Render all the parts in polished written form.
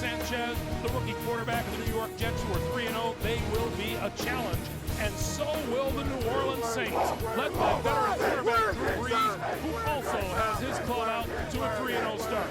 Sanchez, the rookie quarterback of the New York Jets, who are 3-0. They will be a challenge, and so will the New Orleans Saints, led by veteran quarterback Drew Brees, who also has his club out to a 3-0 start.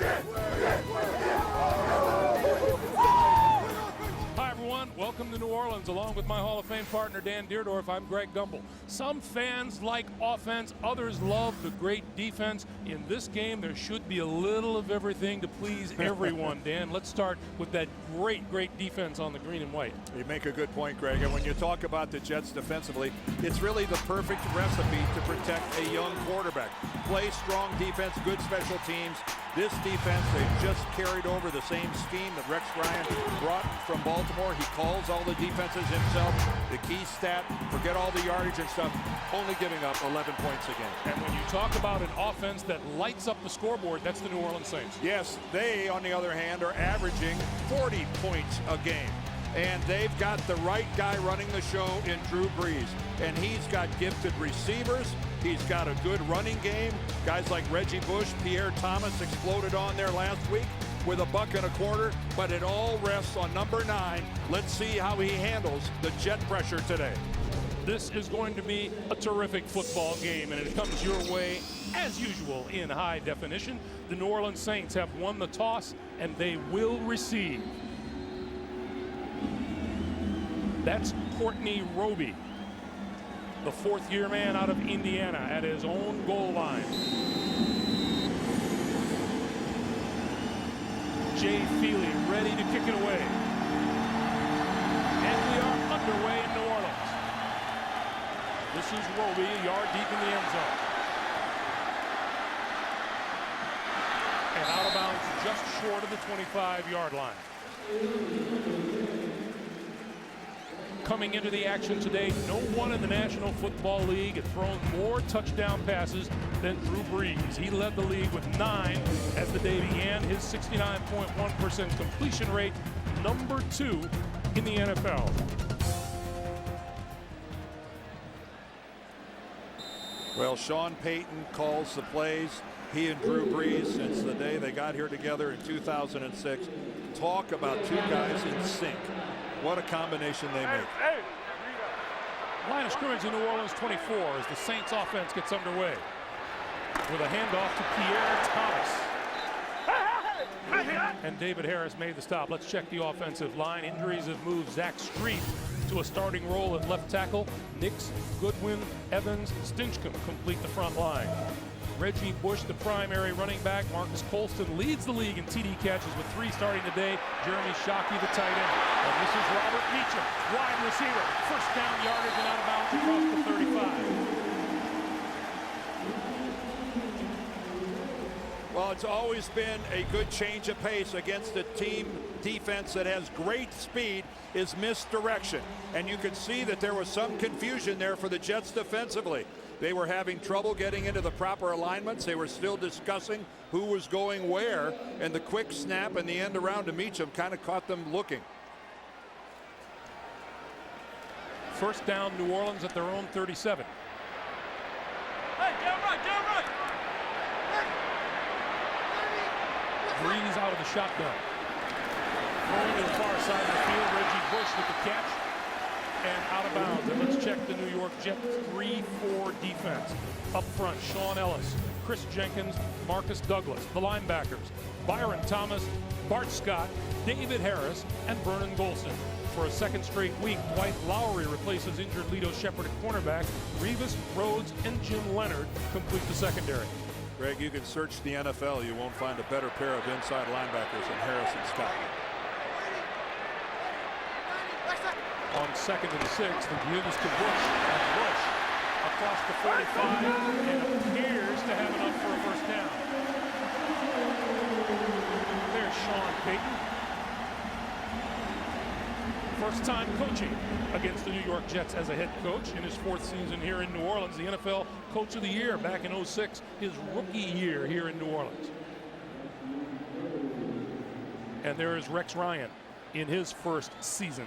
Hi everyone, welcome to New Orleans. Along with my Hall of Fame partner Dan Deerdorf, I'm Greg Gumbel. Some fans like offense, others love the great defense. In this game, there should be a little of everything to please everyone. Dan, let's start with that great defense on the green and white. You make a good point, Greg. And when you talk about the Jets defensively, it's really the perfect recipe to protect a young quarterback. Play strong defense, good special teams. This defense, they've just carried over the same scheme that Rex Ryan brought from Baltimore. He calls all the defenses himself. The key stat, forget all the yardage and stuff, only giving up 11 points a game. And when you talk about an offense that lights up the scoreboard, that's the New Orleans Saints. Yes, they, on the other hand, are averaging 40 points a game. And they've got the right guy running the show in Drew Brees. And he's got gifted receivers. He's got a good running game. Guys like Reggie Bush, Pierre Thomas exploded on there last week with $1.25. But it all rests on number 9. Let's see how he handles the jet pressure today. This is going to be a terrific football game, and it comes your way, as usual, in high definition. The New Orleans Saints have won the toss, and they will receive. That's Courtney Roby, the fourth-year man out of Indiana, at his own goal line. Jay Feely ready to kick it away. And we are underway in New Orleans. This is Roby, a yard deep in the end zone. And out of bounds just short of the 25-yard line. Coming into the action today, no one in the National Football League had thrown more touchdown passes than Drew Brees. He led the league with 9 as the day began. His 69.1% completion rate, number 2 in the NFL. Well, Sean Payton calls the plays. He and Drew Brees, since the day they got here together in 2006, talk about two guys in sync. What a combination they make. Line of scrimmage in New Orleans 24 as the Saints offense gets underway with a handoff to Pierre Thomas. And David Harris made the stop. Let's check the offensive line. Injuries have moved Zach Street to a starting role at left tackle. Nix, Goodwin, Evans, Stinchcomb complete the front line. Reggie Bush, the primary running back. Marcus Colston leads the league in TD catches with 3 starting today. Jeremy Shockey, the tight end. And this is Robert Meacham, wide receiver. First down, yardage, and out of bounds across the 35. Well, it's always been a good change of pace against a team defense that has great speed is misdirection. And you could see that there was some confusion there for the Jets defensively. They were having trouble getting into the proper alignments. They were still discussing who was going where, and the quick snap and the end around to Meacham kind of caught them looking. First down, New Orleans at their own 37. Hey, get right. Brees out of the shotgun. Going to the far side of the field, Reggie Bush with the catch. And out of bounds. And let's check the New York Jets 3-4 defense. Up front, Sean Ellis, Chris Jenkins, Marcus Douglas. The linebackers, Byron Thomas, Bart Scott, David Harris, and Vernon Golson. For a second straight week, Dwight Lowry replaces injured Lito Shepherd at cornerback. Revis, Rhodes, and Jim Leonard complete the secondary. Greg, you can search the NFL. You won't find a better pair of inside linebackers than Harris and Scott. On 2nd and 6, the give is to Bush. And Bush across the 45 and appears to have enough for a first down. There's Sean Payton. First time coaching against the New York Jets as a head coach in his 4th season here in New Orleans. The NFL Coach of the Year back in '06, his rookie year here in New Orleans. And there is Rex Ryan in his first season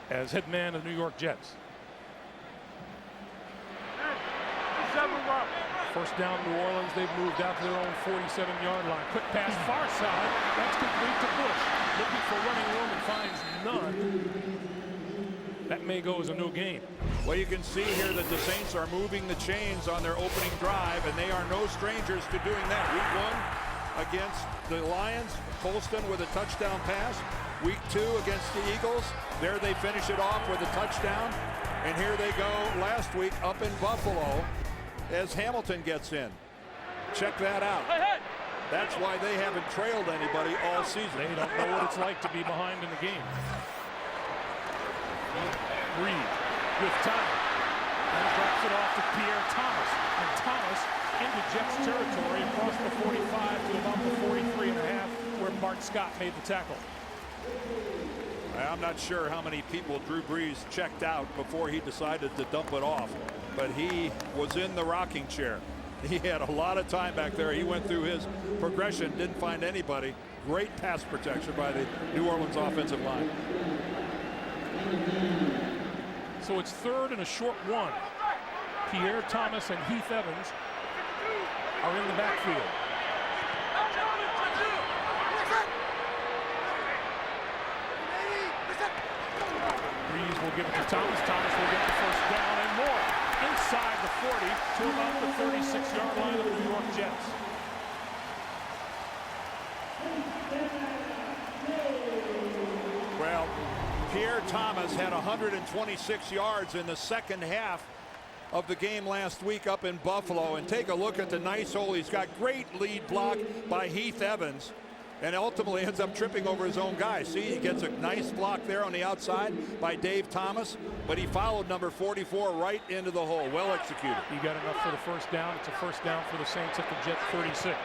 as head man of the New York Jets. First down, New Orleans. They've moved out to their own 47-yard line. Quick pass, far side. That's complete to Bush. looking for running room and finds none. That may go as a no gain. Well, you can see here that the Saints are moving the chains on their opening drive, and they are no strangers to doing that. Week 1 against the Lions, Colston with a touchdown pass. Week 2 against the Eagles, there they finish it off with a touchdown. And here they go last week up in Buffalo as Hamilton gets in. Check that out. That's why they haven't trailed anybody all season. They don't know what it's like to be behind in the game. Reed with time and drops it off to Pierre Thomas. And Thomas into Jets territory across the 45 to about the 43.5 where Bart Scott made the tackle. I'm not sure how many people Drew Brees checked out before he decided to dump it off, but he was in the rocking chair. He had a lot of time back there. He went through his progression, didn't find anybody. Great pass protection by the New Orleans offensive line. So it's 3rd and a short 1. Pierre Thomas and Heath Evans are in the backfield. Brees will give it to Thomas. Thomas will get the first down and more. Inside the 40 to about the 36-yard line of the New York Jets. Well, Pierre Thomas had 126 yards in the second half of the game last week up in Buffalo. And take a look at the nice hole. He's got great lead block by Heath Evans and ultimately ends up tripping over his own guy. See, he gets a nice block there on the outside by Dave Thomas, but he followed number 44 right into the hole. Well executed. He got enough for the first down. It's a first down for the Saints at the Jet 36.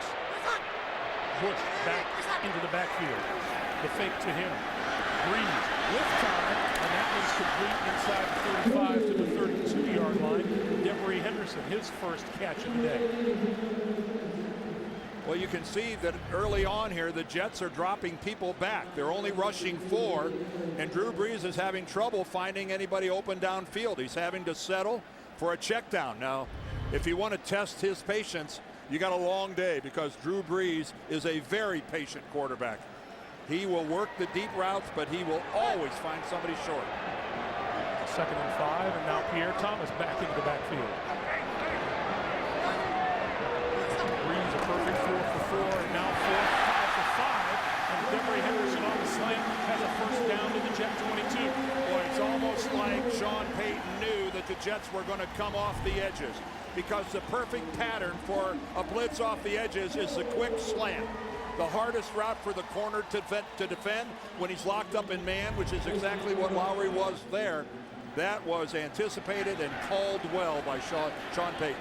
Bush back into the backfield. The fake to him. Brees with time, and that one's complete inside the 35 to the 32-yard line. Devery Henderson, his first catch of the day. Well, you can see that early on here, the Jets are dropping people back. They're only rushing 4, and Drew Brees is having trouble finding anybody open downfield. He's having to settle for a check down. Now, if you want to test his patience, you got a long day because Drew Brees is a very patient quarterback. He will work the deep routes, but he will always find somebody short. 2nd and 5, and now Pierre Thomas back into the backfield. Brees a perfect 4 for 4, and now 5 for 5, and Devery Henderson on the slant has a first down to the Jet 22. Boy, it's almost like Sean Payton knew that the Jets were going to come off the edges, because the perfect pattern for a blitz off the edges is the quick slant. The hardest route for the corner to defend when he's locked up in man, which is exactly what Lowry was there. That was anticipated and called well by Sean Payton.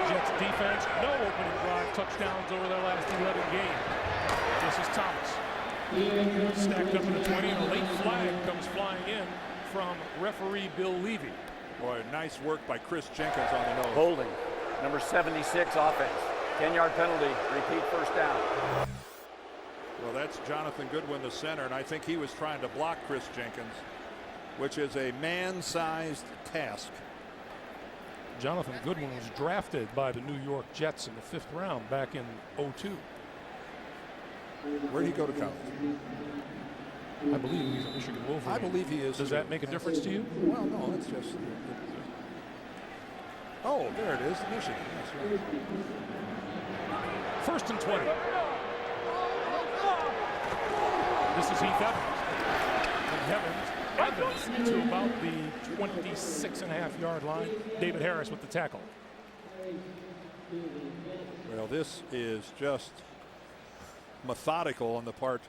Jets defense, no opening drive touchdowns over their last 11 games. This is Thomas. Stacked up in the 20, and a late flag comes flying in from referee Bill Levy. Boy, nice work by Chris Jenkins on the nose. Holding, number 76 offense. 10-yard penalty, repeat first down. Well, that's Jonathan Goodwin, the center, and I think he was trying to block Chris Jenkins, which is a man-sized task. Jonathan Goodwin was drafted by the New York Jets in the 5th round back in '02. Where did he go to college? I believe he's a Michigan Wolverine. I believe he is. Does that make a difference to you? Well, no, it's just. Oh, there it is, Michigan. That's right. 1st and 20. This is Heath Evans. And Evans to about the 26.5-yard line. David Harris with the tackle. Well, this is just methodical on the part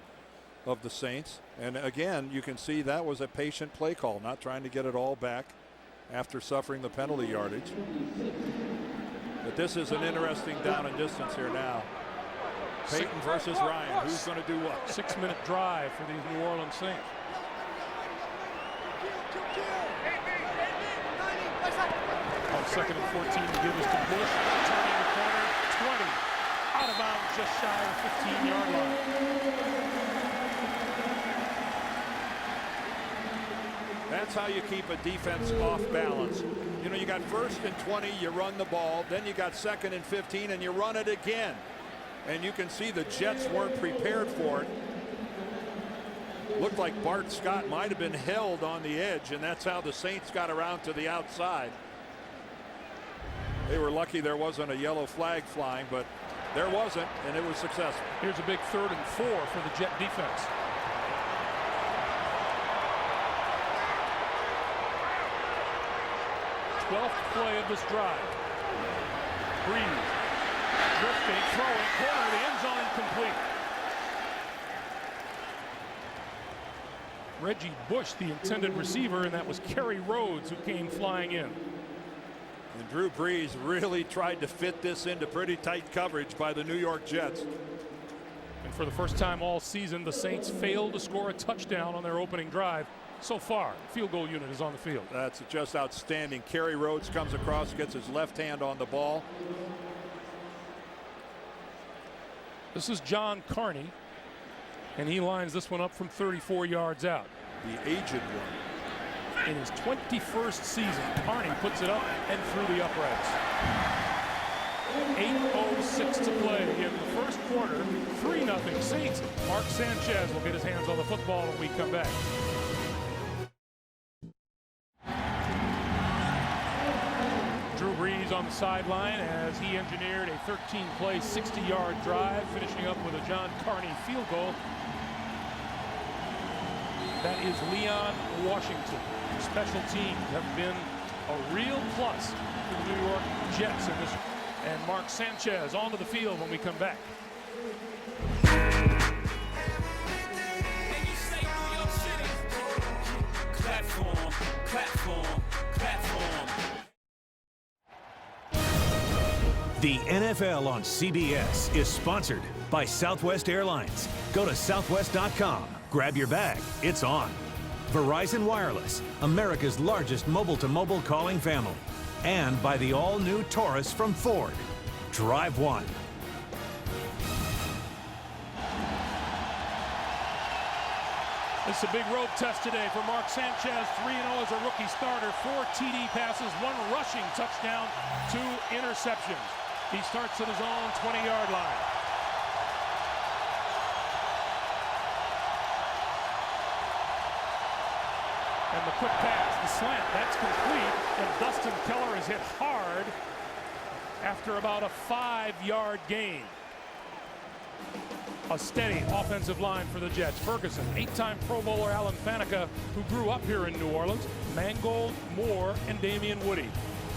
of the Saints. And again, you can see that was a patient play call, not trying to get it all back after suffering the penalty yardage. But this is an interesting down and distance here now. Payton versus Ryan. Who's going to do what? 6-minute drive for these New Orleans Saints. On 2nd and 14 to give us to Bush. Turning the corner. 20. Out of bounds just shy of the 15-yard line. that's how you keep a defense off balance. You know, you got 1st and 20, you run the ball, then you got 2nd and 15, and you run it again. And you can see the Jets weren't prepared for it. Looked like Bart Scott might have been held on the edge, and that's how the Saints got around to the outside. They were lucky there wasn't a yellow flag flying, but there wasn't, and it was successful. Here's a big 3rd and 4 for the Jet defense. Twelfth play of this drive. Breeze. Drifting, throwing, corner of the end zone, incomplete. Reggie Bush, the intended receiver, and that was Kerry Rhodes who came flying in. And Drew Brees really tried to fit this into pretty tight coverage by the New York Jets. And for the first time all season, the Saints failed to score a touchdown on their opening drive. So far, the field goal unit is on the field. That's just outstanding. Kerry Rhodes comes across, gets his left hand on the ball. This is John Carney, and he lines this one up from 34 yards out. The aged one. In his 21st season, Carney puts it up and through the uprights. 8:06 to play in the first quarter. 3-0 Saints. Mark Sanchez will get his hands on the football when we come back. Drew Brees on the sideline as he engineered a 13-play, 60-yard drive, finishing up with a John Carney field goal. That is Leon Washington. Special teams have been a real plus for the New York Jets in this. And Mark Sanchez onto the field when we come back. The NFL on CBS is sponsored by Southwest Airlines. Go to southwest.com. Grab your bag. It's on. Verizon Wireless, America's largest mobile-to-mobile calling family. And by the all-new Taurus from Ford. Drive one. This is a big road test today for Mark Sanchez. 3-0 as a rookie starter. 4 TD passes, 1 rushing touchdown, 2 interceptions. He starts at his own 20-yard line. And the quick pass, the slant, that's complete. And Dustin Keller is hit hard after about a 5-yard gain. A steady offensive line for the Jets. Ferguson, 8-time Pro Bowler Alan Faneca, who grew up here in New Orleans, Mangold, Moore, and Damian Woody.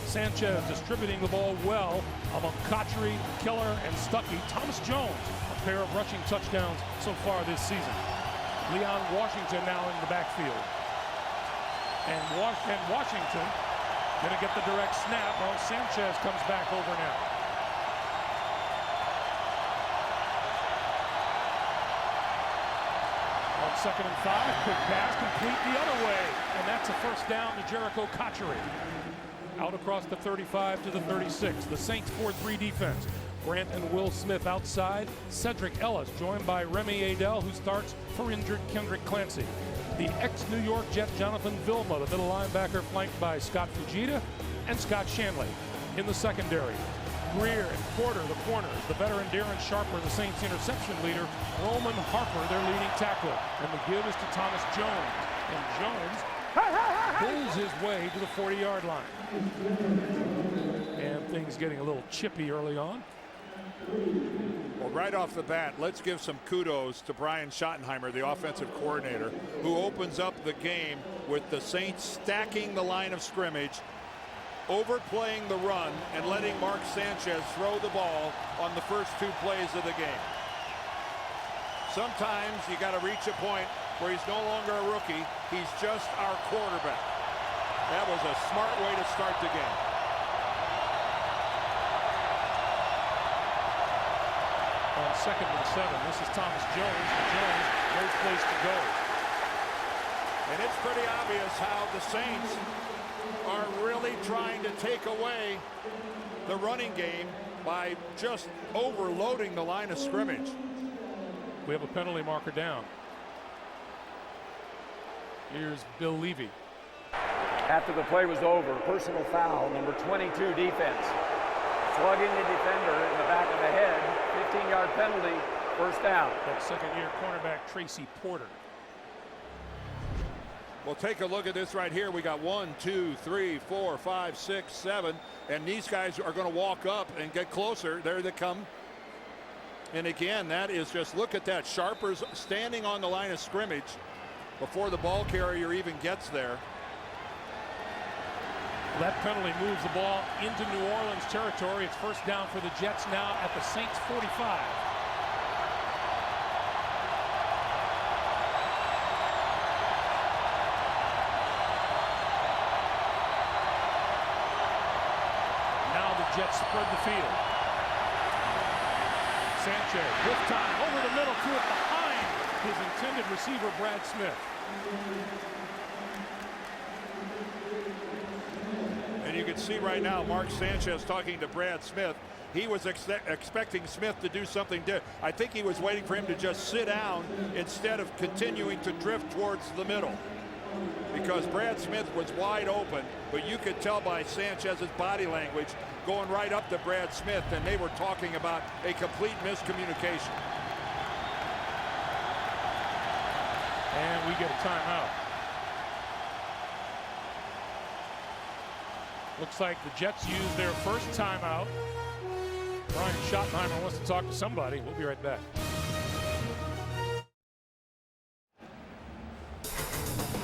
Sanchez distributing the ball well among Cotchery, Keller, and Stuckey. Thomas Jones, a pair of rushing touchdowns so far this season. Leon Washington now in the backfield. And Washington going to get the direct snap. Well, Sanchez comes back over now. On 2nd and 5, quick pass, complete the other way. And that's a first down to Jericho Cotchery. Out across the 35 to the 36. The Saints 4-3 defense. Grant and Will Smith outside. Cedric Ellis joined by Remy Adel, who starts for injured Kendrick Clancy. The ex-New York Jet Jonathan Vilma, the middle linebacker, flanked by Scott Fujita and Scott Shanley. In the secondary, Greer and Porter, the corners. The veteran Darren Sharper, the Saints interception leader. Roman Harper, their leading tackler. And the give is to Thomas Jones. And Jones pulls his way to the 40-yard line. And things getting a little chippy early on. Well, right off the bat, let's give some kudos to Brian Schottenheimer, the offensive coordinator, who opens up the game with the Saints stacking the line of scrimmage, overplaying the run, and letting Mark Sanchez throw the ball on the first 2 plays of the game. Sometimes you got to reach a point where he's no longer a rookie. He's just our quarterback. That was a smart way to start the game. On 2nd and 7, this is Thomas Jones. Jones, no place to go. And it's pretty obvious how the Saints are really trying to take away the running game by just overloading the line of scrimmage. We have a penalty marker down. Here's Bill Levy. After the play was over, personal foul, number 22 defense. Slugging the defender in the back of the head, 15-yard penalty, first down. That second-year cornerback, Tracy Porter. Well, take a look at this right here. We got 1, 2, 3, 4, 5, 6, 7. And these guys are going to walk up and get closer. There they come. And again, that is just, look at that. Sharpers standing on the line of scrimmage before the ball carrier even gets there. That penalty moves the ball into New Orleans territory. It's first down for the Jets now at the Saints 45. Jets spread the field. Sanchez with time over the middle to it behind his intended receiver Brad Smith. And you can see right now Mark Sanchez talking to Brad Smith. He was expecting Smith to do something different. I think he was waiting for him to just sit down instead of continuing to drift towards the middle. Because Brad Smith was wide open, but you could tell by Sanchez's body language going right up to Brad Smith, and they were talking about a complete miscommunication. And we get a timeout. Looks like the Jets used their first timeout. Brian Schottenheimer wants to talk to somebody. We'll be right back.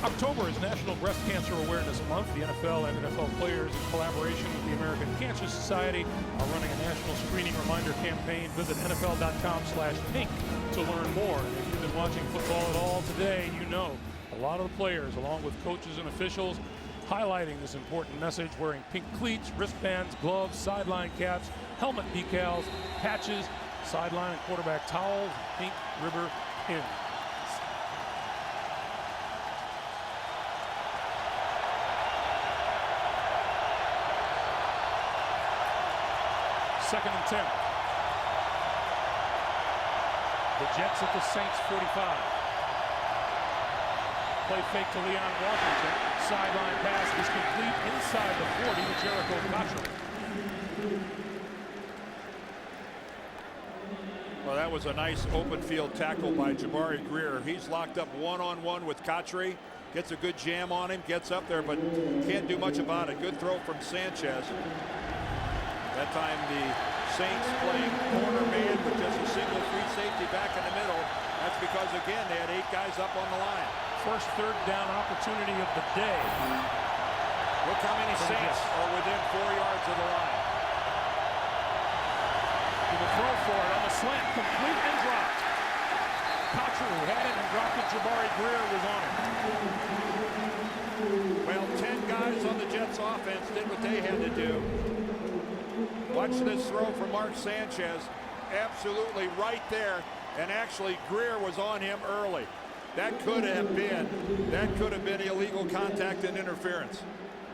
October is National Breast Cancer Awareness Month. The NFL and NFL players, in collaboration with the American Cancer Society, are running a national screening reminder campaign. Visit NFL.com/pink to learn more. And if you've been watching football at all today, you know a lot of the players, along with coaches and officials, highlighting this important message, wearing pink cleats, wristbands, gloves, sideline caps, helmet decals, patches, sideline and quarterback towels, pink rubber pins. Second and 10. The Jets at the Saints 45. Play fake to Leon Washington. Sideline pass is complete inside the 40 to Jericho Cotchery. Well, that was a nice open field tackle by Jabari Greer. He's locked up one-on-one with Cotchery. Gets a good jam on him, gets up there, but can't do much about it. Good throw from Sanchez. That time the Saints playing corner man with just a single free safety back in the middle. That's because, again, they had 8 guys up on the line. First third down opportunity of the day. Look how many Saints are within 4 yards of the line. The throw for it on the slant, complete and dropped. Cotchery had it and dropped it. Jabari Greer was on it. Well, 10 guys on the Jets offense did what they had to do. Watch this throw from Mark Sanchez. Absolutely right there. And actually, Greer was on him early. That could have been illegal contact and interference.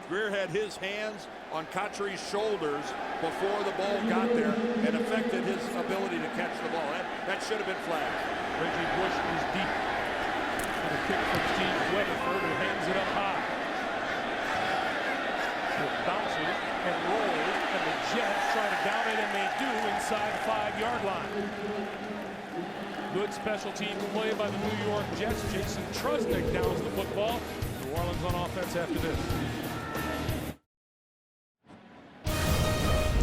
Greer had his hands on Cotchery's shoulders before the ball got there and affected his ability to catch the ball. That should have been flagged. Reggie Bush is deep. And a kick from Steve Weatherford, who hangs it up high. It bounces and rolls, and the Jets try to down it, and they do inside the 5-yard line. Good special teams play by the New York Jets. Jason Trusnick downs the football. New Orleans on offense after this.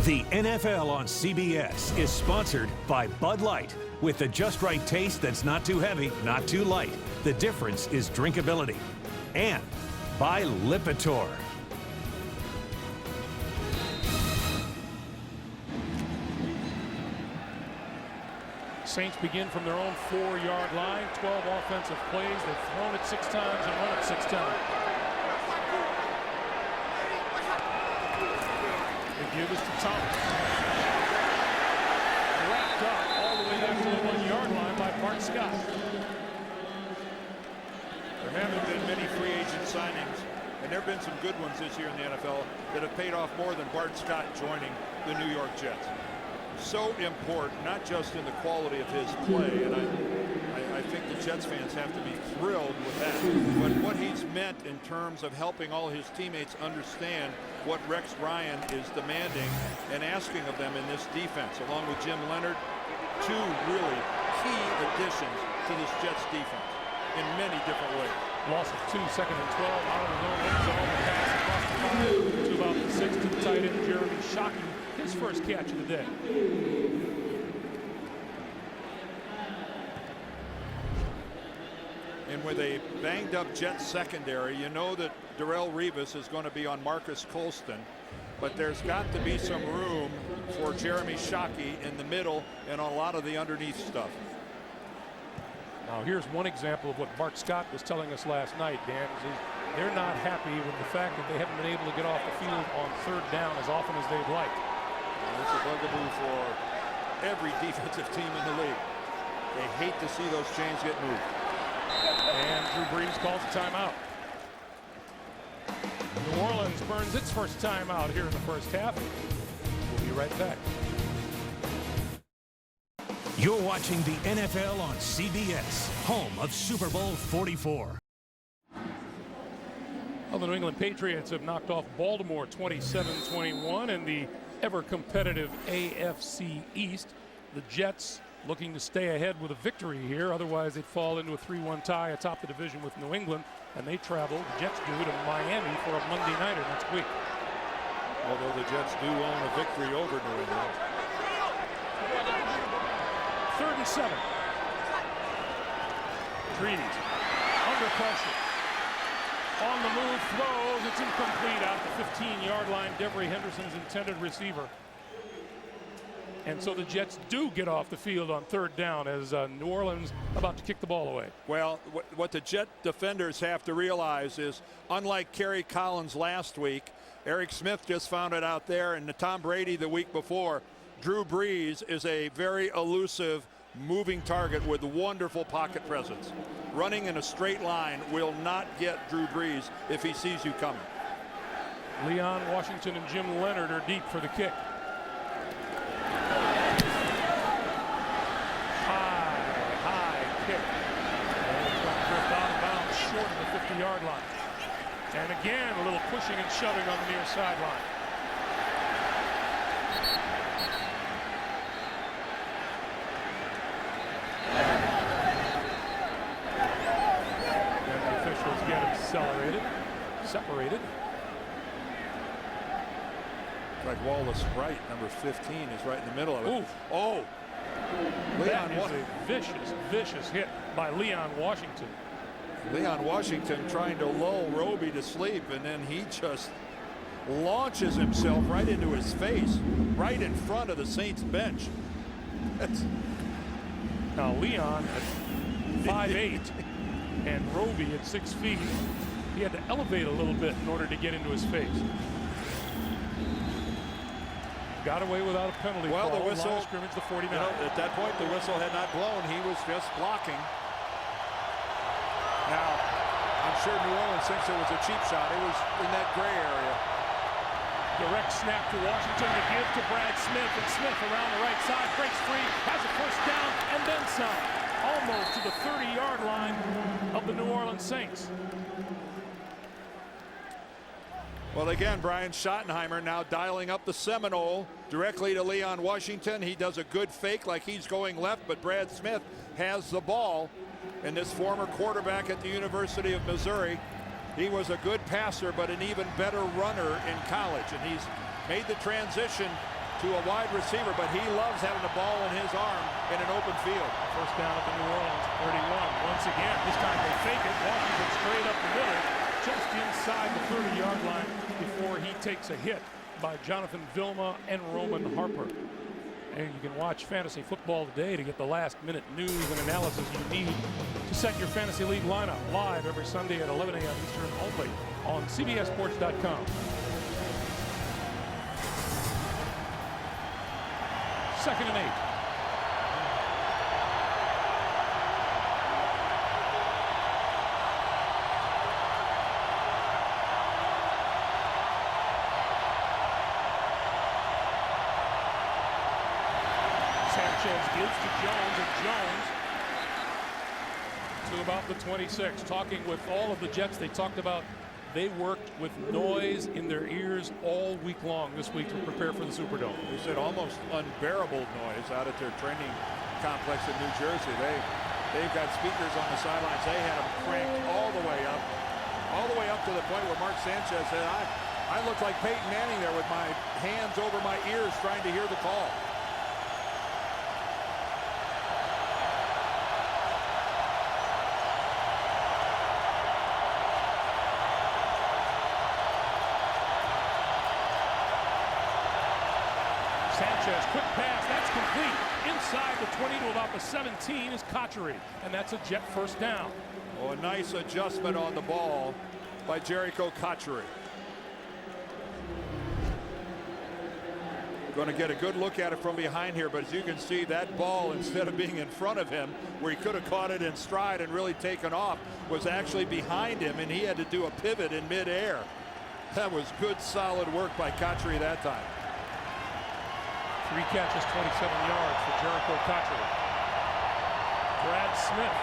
The NFL on CBS is sponsored by Bud Light, with the just right taste that's not too heavy, not too light. The difference is drinkability. And by Lipitor. Saints begin from their own 4-yard line. 12 offensive plays. They've thrown it 6 times and run it 6 times. The give is to Thomas. Wrapped up all the way down to the 1-yard line by Bart Scott. There haven't been many free agent signings, and there have been some good ones this year in the NFL that have paid off more than Bart Scott joining the New York Jets. So important, not just in the quality of his play, and I think the Jets fans have to be thrilled with that. But what he's meant in terms of helping all his teammates understand what Rex Ryan is demanding and asking of them in this defense, along with Jim Leonard, two really key additions to this Jets defense in many different ways. Loss of 2, second and 12 out of his own end zone. The pass across the 5 to about the 6 to the tight end, Jeremy Shockey, his first catch of the day. And with a banged-up Jets secondary, you know that Darrelle Revis is going to be on Marcus Colston, but there's got to be some room for Jeremy Shockey in the middle and on a lot of the underneath stuff. Now here's one example of what Mark Scott was telling us last night, Dan, is they're not happy with the fact that they haven't been able to get off the field on third down as often as they'd like. It's a bugaboo for every defensive team in the league. They hate to see those chains get moved. And Drew Brees calls a timeout. New Orleans burns its first timeout here in the first half. We'll be right back. You're watching the NFL on CBS, home of Super Bowl 44. Well, the New England Patriots have knocked off Baltimore 27-21 in the ever-competitive AFC East. The Jets looking to stay ahead with a victory here. Otherwise, they'd fall into a 3-1 tie atop the division with New England, and they travel, the Jets do, to Miami for a Monday nighter next week. Although the Jets do own a victory over New England. 3rd and 7. Trees under pressure. On the move, throws. It's incomplete out the 15-yard line. Devery Henderson's intended receiver. And so the Jets do get off the field on third down as New Orleans about to kick the ball away. Well, what the Jet defenders have to realize is, unlike Kerry Collins last week, Eric Smith just found it out there, and Tom Brady the week before, Drew Brees is a very elusive, moving target with wonderful pocket presence. Running in a straight line will not get Drew Brees if he sees you coming. Leon Washington and Jim Leonard are deep for the kick. High kick. And it's going to drift out of bounds short of the 50-yard line. And again, a little pushing and shoving on the near sideline. Accelerated, separated. Like Wallace Wright, number 15, is right in the middle of it. Ooh. Oh! That is a vicious, vicious hit by Leon Washington. Leon Washington trying to lull Roby to sleep, and then he just launches himself right into his face, right in front of the Saints bench. Now Leon at 5'8", and Roby at 6 feet. He had to elevate a little bit in order to get into his face. Got away without a penalty. Well, the whistle, line of scrimmage, the 49. You know, at that point, the whistle had not blown. He was just blocking. Now, I'm sure New Orleans thinks it was a cheap shot. It was in that gray area. Direct snap to Washington to give to Brad Smith, and Smith around the right side, breaks free, has a first down, and then some. Almost to the 30-yard line of the New Orleans Saints. Well, again, Brian Schottenheimer now dialing up the Seminole directly to Leon Washington. He does a good fake like he's going left, but Brad Smith has the ball. And this former quarterback at the University of Missouri, he was a good passer, but an even better runner in college. And he's made the transition to a wide receiver, but he loves having the ball in his arm in an open field. First down at the New Orleans 31. Once again, this time they fake it. Washington straight up the middle, just inside the 30-yard line before he takes a hit by Jonathan Vilma and Roman Harper. And you can watch Fantasy Football Today to get the last-minute news and analysis you need to set your Fantasy League lineup live every Sunday at 11 a.m. Eastern only on CBSSports.com. Second and 8. Sanchez gives to Jones, and Jones to about the 26. Talking with all of the Jets, they talked about they worked with noise in their ears all week long this week to prepare for the Superdome. They said almost unbearable noise out at their training complex in New Jersey. They've got speakers on the sidelines. They had them cranked all the way up to the point where Mark Sanchez said, I look like Peyton Manning there with my hands over my ears trying to hear the call. Sanchez, quick pass, that's complete. Inside the 20 to about the 17 is Cotchery, and that's a Jet first down. Oh, a nice adjustment on the ball by Jericho Cotchery. Going to get a good look at it from behind here, but as you can see, that ball, instead of being in front of him, where he could have caught it in stride and really taken off, was actually behind him, and he had to do a pivot in midair. That was good, solid work by Cotchery that time. 3 catches, 27 yards for Jericho Cotchery. Brad Smith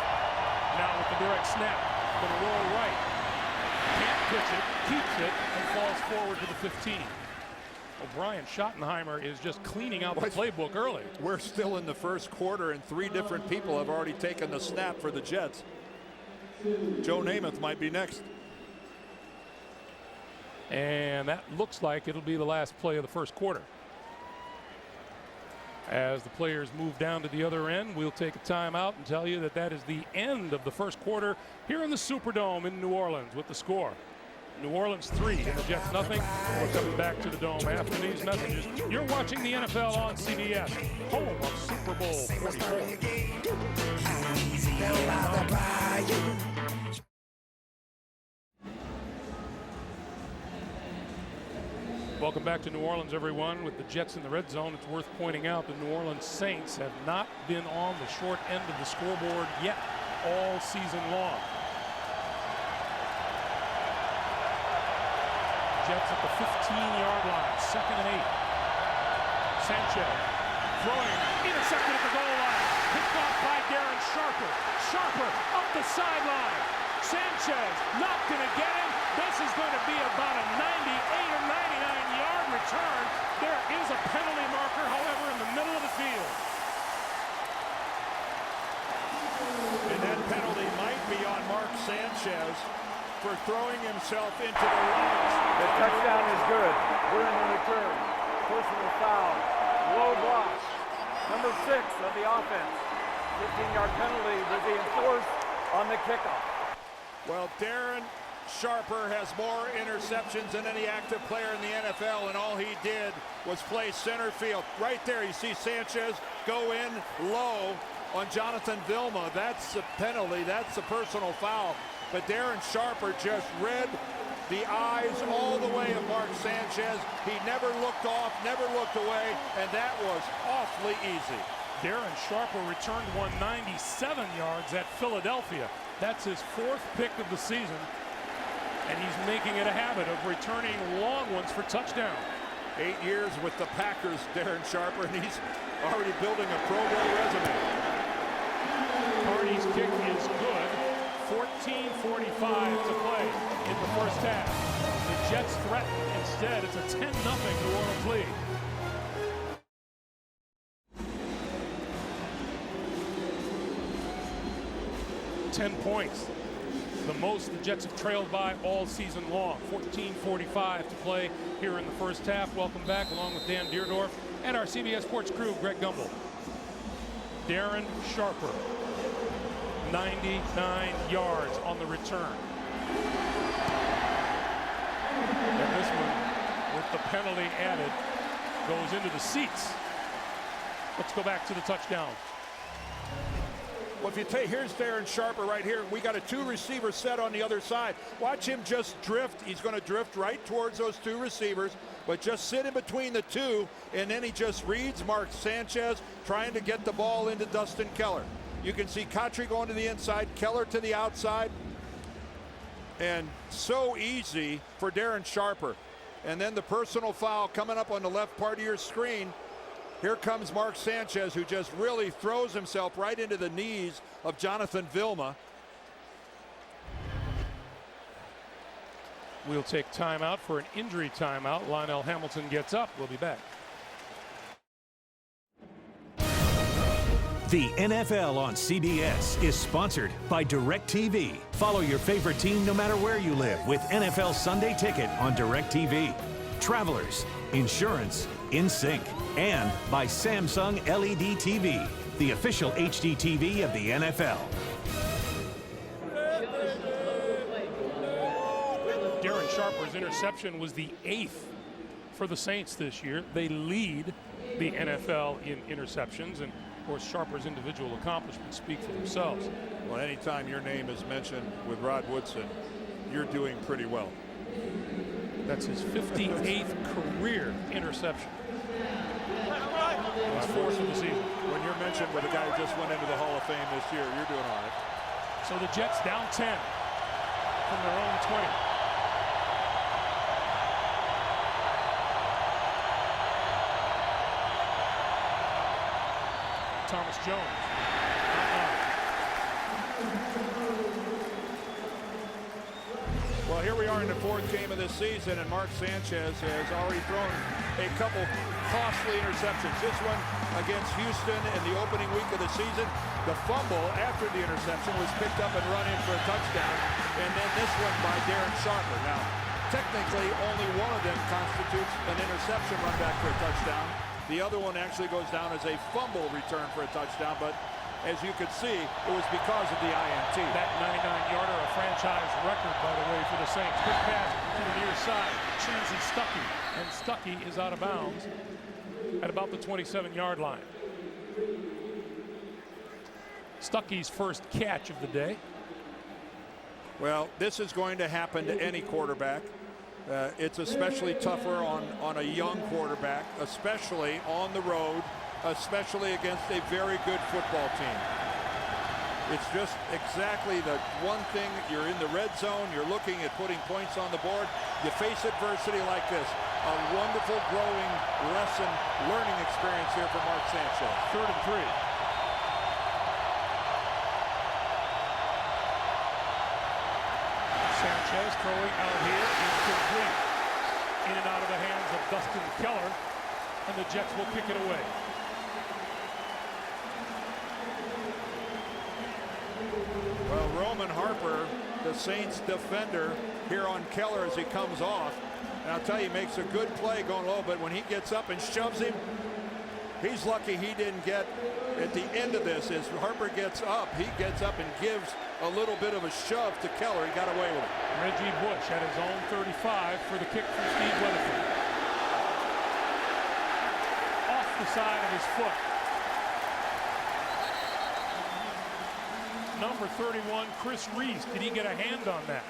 now with the direct snap. Going to roll right. Can't pitch it, keeps it, and falls forward to the 15. O'Brien Schottenheimer is just cleaning out the playbook early. We're still in the first quarter, and 3 different people have already taken the snap for the Jets. Joe Namath might be next. And that looks like it'll be the last play of the first quarter. As the players move down to the other end, we'll take a timeout and tell you that that is the end of the first quarter here in the Superdome in New Orleans with the score. New Orleans 3 and the Jets nothing. We're coming back to the Dome after these messages. You're watching the NFL on CBS, home of Super Bowl 44. Welcome back to New Orleans, everyone. With the Jets in the red zone, it's worth pointing out the New Orleans Saints have not been on the short end of the scoreboard yet all season long. Jets at the 15-yard line, 2nd and 8. Sanchez throwing, intercepted at the goal line. Picked off by Darren Sharper. Sharper up the sideline. Sanchez not going to get him. This is going to be about a 98 or 99-yard return. There is a penalty marker, however, in the middle of the field. And that penalty might be on Mark Sanchez for throwing himself into the legs. The touchdown is good. We're in the return. Personal foul. Low block. Number 6 of the offense. 15-yard penalty will be enforced on the kickoff. Well, Darren Sharper has more interceptions than any active player in the NFL, and all he did was play center field. Right there, you see Sanchez go in low on Jonathan Vilma. That's the penalty. That's the personal foul. But Darren Sharper just read the eyes all the way of Mark Sanchez. He never looked off, never looked away, and that was awfully easy. Darren Sharper returned 197 yards at Philadelphia. That's his 4th pick of the season, and he's making it a habit of returning long ones for touchdown. 8 years with the Packers, Darren Sharper, and he's already building a Pro Bowl resume. Carney's kick is good. 14:45 to play in the first half. The Jets threaten. Instead, it's a 10-0 New Orleans lead. Ten points. The most the Jets have trailed by all season long. 14:45 to play here in the first half. Welcome back along with Dan Deerdorf and our CBS Sports crew, Greg Gumbel. Darren Sharper, 99 yards on the return. And this one, with the penalty added, goes into the seats. Let's go back to the touchdown. Well, if you take, here's Darren Sharper right here. We got a 2 receiver set on the other side. Watch him just drift. He's going to drift right towards those 2 receivers, but just sit in between the 2, and then he just reads Mark Sanchez trying to get the ball into Dustin Keller. You can see Cotchery going to the inside, Keller to the outside, and so easy for Darren Sharper. And then the personal foul coming up on the left part of your screen. Here comes Mark Sanchez, who just really throws himself right into the knees of Jonathan Vilma. We'll take timeout for an injury timeout. Lionel Hamilton gets up. We'll be back. The NFL on CBS is sponsored by DirecTV. Follow your favorite team no matter where you live with NFL Sunday Ticket on DirecTV. Travelers, insurance, in sync. And by Samsung LED TV, the official HD TV of the NFL. Darren Sharper's interception was the 8th for the Saints this year. They lead the NFL in interceptions, and of course Sharper's individual accomplishments speak for themselves. Well, anytime your name is mentioned with Rod Woodson, you're doing pretty well. That's his 58th career interception. His 4th of the season. When you're mentioned with a guy who just went into the Hall of Fame this year, you're doing all right. So the Jets down 10 from their own 20. Thomas Jones. Well, here we are in the 4th game of this season, and Mark Sanchez has already thrown a couple costly interceptions. This one against Houston in the opening week of the season. The fumble after the interception was picked up and run in for a touchdown, and then this one by Darren Sharper. Now, technically, only one of them constitutes an interception run back for a touchdown. The other one actually goes down as a fumble return for a touchdown, but as you could see, it was because of the INT. That 99-yarder, a franchise record, by the way, for the Saints. Quick pass to the near side. Chansey Stuckey, and Stuckey is out of bounds at about the 27-yard line. Stuckey's first catch of the day. Well, this is going to happen to any quarterback. It's especially tougher on a young quarterback, especially on the road, especially against a very good football team. It's just exactly the one thing. You're in the red zone. You're looking at putting points on the board. You face adversity like this. A wonderful growing lesson, learning experience here for Mark Sanchez. 3rd and 3. Sanchez throwing out here, incomplete. In and out of the hands of Dustin Keller, and the Jets will kick it away. Well, Roman Harper, the Saints defender, here on Keller as he comes off. And I'll tell you, he makes a good play going low, but when he gets up and shoves him, he's lucky he didn't get at the end of this. As Harper gets up, he gets up and gives a little bit of a shove to Keller. He got away with it. Reggie Bush at his own 35 for the kick from Steve Weatherford. Off the side of his foot. Number 31, Chris Reese. Did he get a hand on that?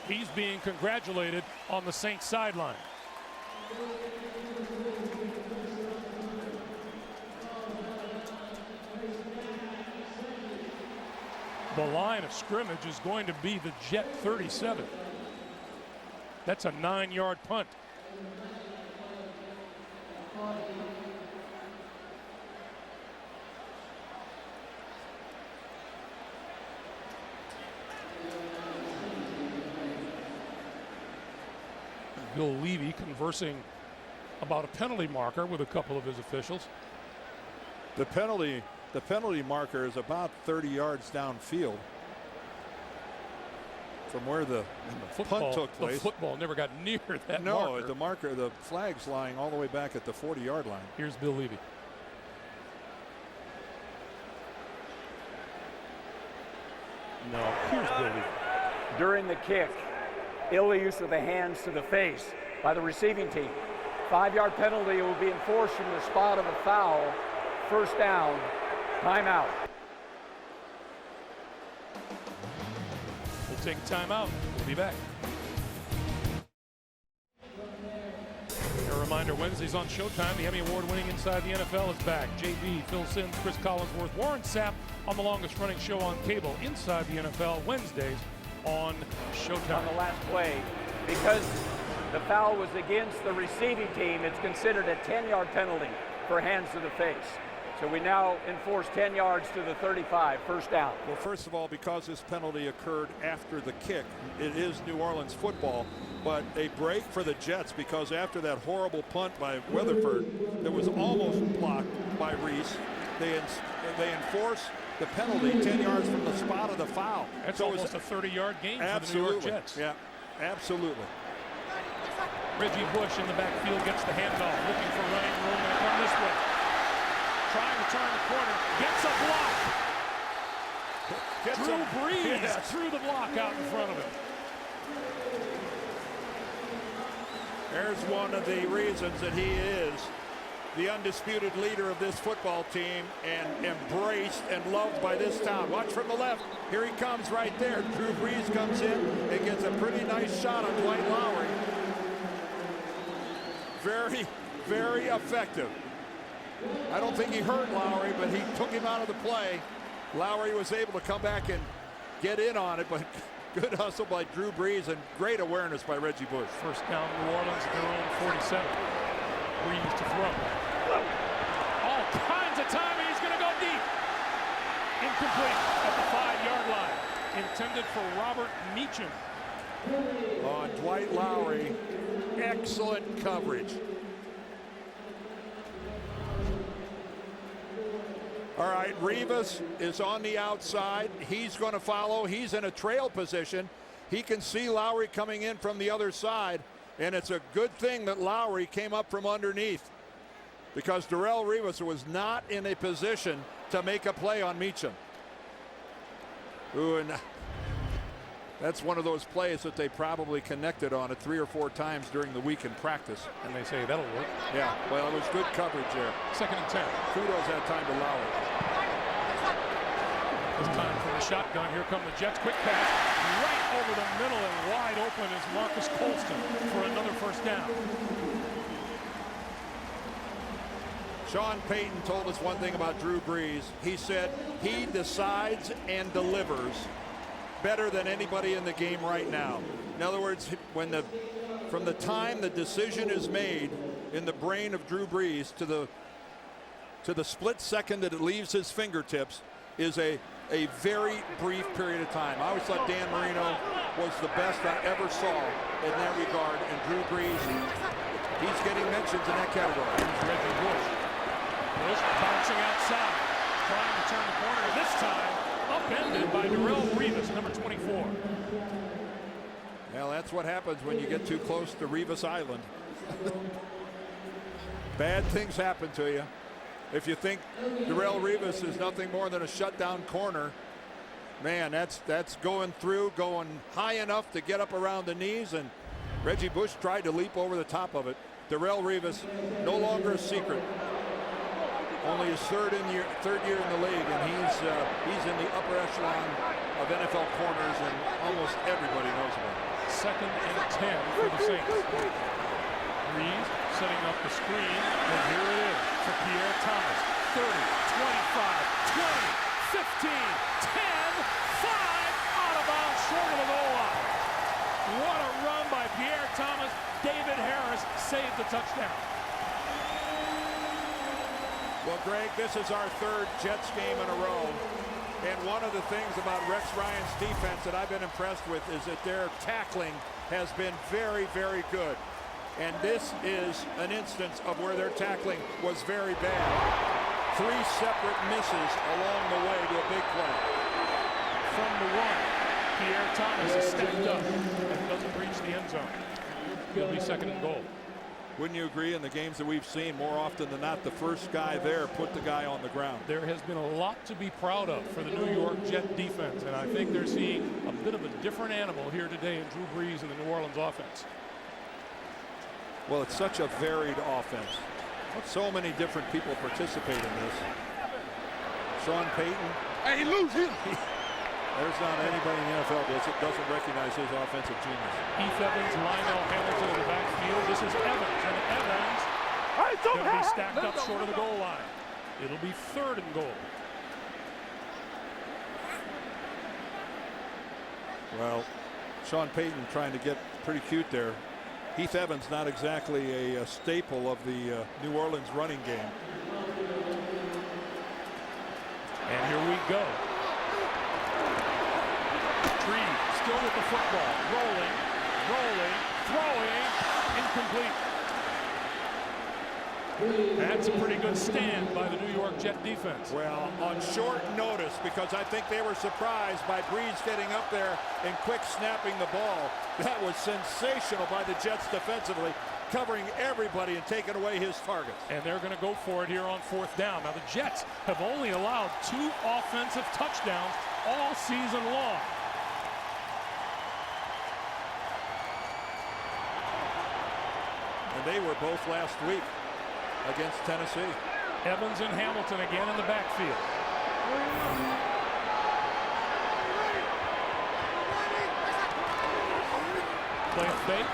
He's being congratulated on the Saints sideline. The line of scrimmage is going to be the Jet 37. That's a 9-yard punt. Bill Levy conversing about a penalty marker with a couple of his officials. The penalty marker is about 30 yards downfield from where the punt took place. The football never got near that marker. No, the flag's lying all the way back at the 40-yard line. Here's Bill Levy. No, here's Bill Levy. During the kick, ill use of the hands to the face by the receiving team. 5-yard penalty will be enforced from the spot of a foul. First down, timeout. We'll take a timeout. We'll be back. A reminder, Wednesdays on Showtime, the Emmy Award-winning Inside the NFL is back. JB, Phil Simms, Chris Collinsworth, Warren Sapp on the longest-running show on cable, Inside the NFL, Wednesdays on Showtime. On the last play, because the foul was against the receiving team, it's considered a 10-yard penalty for hands to the face. So we now enforce 10 yards to the 35, first down. Well, first of all, because this penalty occurred after the kick, it is New Orleans football, but a break for the Jets, because after that horrible punt by Weatherford that was almost blocked by Reese, they enforce the penalty 10 yards from the spot of the foul. That's so almost a 30-yard gain for the New York Jets. Yeah, absolutely. Reggie Bush in the backfield gets the handoff, looking for running room, and come this way. Trying to turn the corner, gets a block. Drew Brees threw the block out in front of him. There's one of the reasons that he is the undisputed leader of this football team and embraced and loved by this town. Watch from the left. Here he comes right there. Drew Brees comes in and gets a pretty nice shot on Dwight Lowry. Very, very effective. I don't think he hurt Lowry, but he took him out of the play. Lowry was able to come back and get in on it, but good hustle by Drew Brees and great awareness by Reggie Bush. First down, New Orleans at their own 47. Brees to throw. All kinds of timing. He's going to go deep. Incomplete at the 5-yard line. Intended for Robert Meacham. On Dwight Lowry, excellent coverage. All right, Rivas is on the outside. He's going to follow. He's in a trail position. He can see Lowry coming in from the other side, and it's a good thing that Lowry came up from underneath, because Darrelle Rivas was not in a position to make a play on Meacham. Ooh, and that's one of those plays that they probably connected on it 3 or 4 times during the week in practice. And they say that'll work. Yeah, well, it was good coverage there. 2nd and 10. Kudos that time to Lowry. It's time for the shotgun. Here come the Jets. Quick pass right over the middle, and wide open is Marcus Colston for another first down. Sean Payton told us one thing about Drew Brees. He said he decides and delivers better than anybody in the game right now. In other words, from the time the decision is made in the brain of Drew Brees to the split second that it leaves his fingertips is a very brief period of time. I always thought Dan Marino was the best I ever saw in that regard, and Drew Brees, he's getting mentions in that category. Here's Reggie Bush. Bush bouncing outside, trying to turn the corner. This time, upended by Darrelle Rivas, number 24. Well, that's what happens when you get too close to Rivas Island. Bad things happen to you. If you think Darrelle Rivas is nothing more than a shutdown corner, man, that's going through, going high enough to get up around the knees, and Reggie Bush tried to leap over the top of it. Darrelle Rivas, no longer a secret. Only his third year in the league, and he's in the upper echelon of NFL corners, and almost everybody knows about it. 2nd and 10 for the Saints. Brees setting up the screen, and here it is for Pierre Thomas. 30, 25, 20, 15, 10, 5, out of bounds, short of the goal line. What a run by Pierre Thomas. David Harris saved the touchdown. Well, Greg, this is our 3rd Jets game in a row. And one of the things about Rex Ryan's defense that I've been impressed with is that their tackling has been very, very good. And this is an instance of where their tackling was very bad. 3 separate misses along the way to a big play. From the 1, Pierre Thomas is stacked up and doesn't reach the end zone. It'll be 2nd and goal. Wouldn't you agree, in the games that we've seen, more often than not, the first guy there put the guy on the ground? There has been a lot to be proud of for the New York Jet defense, and I think they're seeing a bit of a different animal here today in Drew Brees and the New Orleans offense. Well, it's such a varied offense. So many different people participate in this. Sean Payton. Hey, lose him. There's not anybody in the NFL that doesn't recognize his offensive genius. Heath Evans, Lionel Hamilton in the backfield. This is Evans, and Evans going to be stacked up short of the goal line. It'll be 3rd and goal. Well, Sean Payton trying to get pretty cute there. Heath Evans not exactly a staple of the New Orleans running game. And here we go. Tree still with the football. Rolling, throwing, incomplete. That's a pretty good stand by the New York Jet defense. Well, on short notice, because I think they were surprised by Breeze getting up there and quick snapping the ball. That was sensational by the Jets defensively, covering everybody and taking away his targets. And they're going to go for it here on 4th down. Now, the Jets have only allowed 2 offensive touchdowns all season long. And they were both last week against Tennessee. Evans and Hamilton again in the backfield. Play a fake.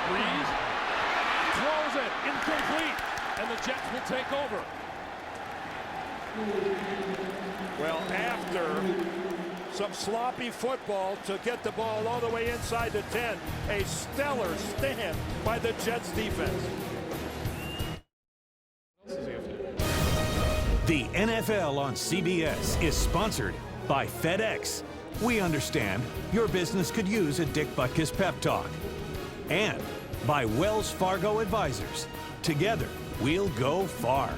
Breeze throws it incomplete, and the Jets will take over. Well, after some sloppy football to get the ball all the way inside the 10, a stellar stand by the Jets defense. The NFL on CBS is sponsored by FedEx. We understand your business could use a Dick Butkus pep talk. And by Wells Fargo Advisors. Together, we'll go far.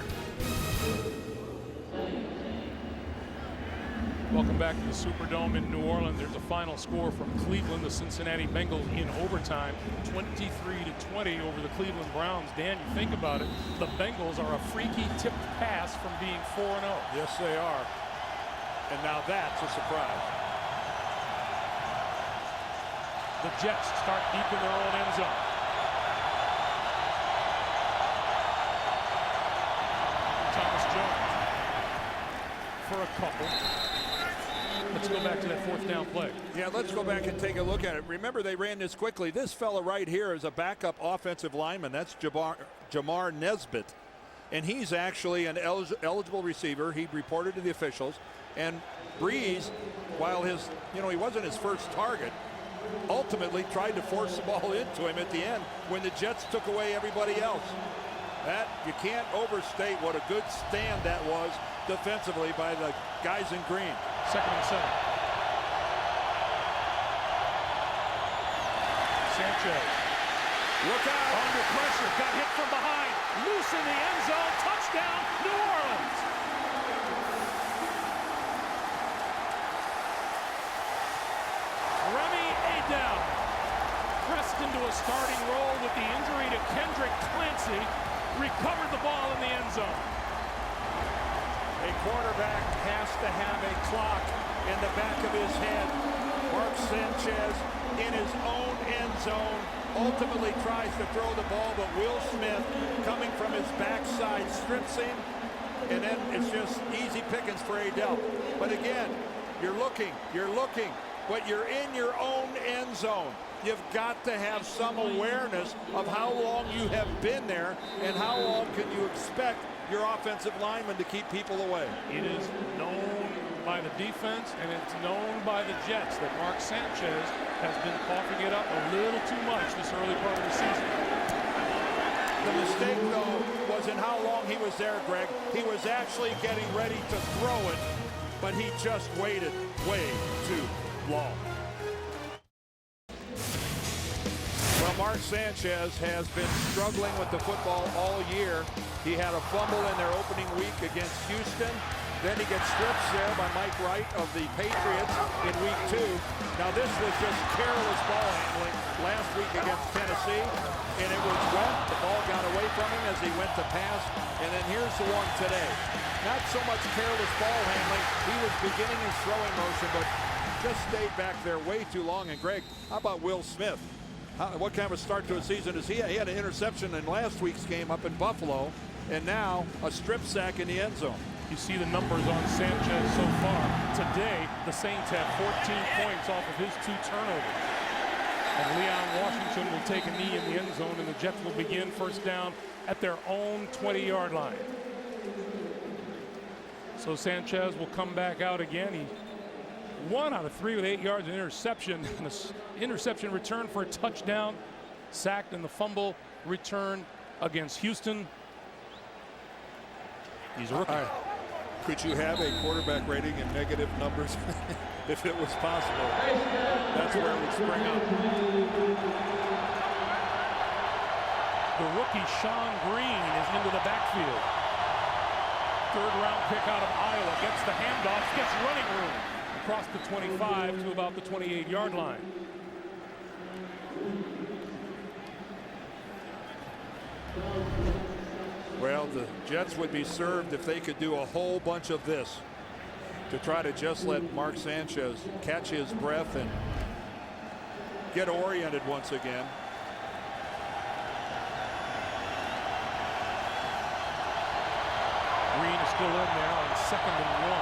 Welcome back to the Superdome in New Orleans. There's a final score from Cleveland, the Cincinnati Bengals in overtime, 23-20 over the Cleveland Browns. Dan, you think about it, the Bengals are a freaky tipped pass from being 4-0. Yes, they are. And now that's a surprise. The Jets start deep in their own end zone. Thomas Jones for a couple. Let's go back to that 4th down play. Yeah, let's go back and take a look at it. Remember, they ran this quickly. This fella right here is a backup offensive lineman. That's Jamar Nesbitt. And he's actually an eligible receiver. He reported to the officials. And Breeze, while he wasn't his first target, ultimately tried to force the ball into him at the end when the Jets took away everybody else. That, you can't overstate what a good stand that was defensively by the guys in green. 2nd and 7. Sanchez. Look out. Under pressure. Got hit from behind. Loose in the end zone. Touchdown, New Orleans. Remy Adel pressed into a starting role with the injury to Kendrick Clancy. Recovered the ball in the end zone. A quarterback has to have a clock in the back of his head. Mark Sanchez in his own end zone ultimately tries to throw the ball, but Will Smith, coming from his backside, strips him, and then it's just easy pickings for Adel. But again, you're looking, but you're in your own end zone. You've got to have some awareness of how long you have been there and how long can you expect your offensive lineman to keep people away. It is known by the defense and it's known by the Jets that Mark Sanchez has been coughing it up a little too much this early part of the season. The mistake, though, was in how long he was there, Greg. He was actually getting ready to throw it, but he just waited way too long. Well, Mark Sanchez has been struggling with the football all year. He had a fumble in their opening week against Houston. Then he gets stripped there by Mike Wright of the Patriots in week 2. Now this was just careless ball handling last week against Tennessee. And it was wet. The ball got away from him as he went to pass. And then here's the one today. Not so much careless ball handling. He was beginning his throwing motion, but just stayed back there way too long. And Greg, how about Will Smith? What kind of a start to a season is he? He had an interception in last week's game up in Buffalo, and now a strip sack in the end zone. You see the numbers on Sanchez so far. Today, the Saints have 14 points off of his 2 turnovers. And Leon Washington will take a knee in the end zone, and the Jets will begin 1st down at their own 20-yard line. So Sanchez will come back out again. He 1 out of 3 with 8 yards and interception. And the interception return for a touchdown. Sacked in the fumble return against Houston. He's a rookie. Could you have a quarterback rating in negative numbers if it was possible? That's where it would spring up. The rookie Sean Green is into the backfield. Third-round pick out of Iowa. Gets the handoff, gets running room. Across the 25 to about the 28-yard line. Well, the Jets would be served if they could do a whole bunch of this to try to just let Mark Sanchez catch his breath and get oriented once again. Green is still in there on 2nd and 1.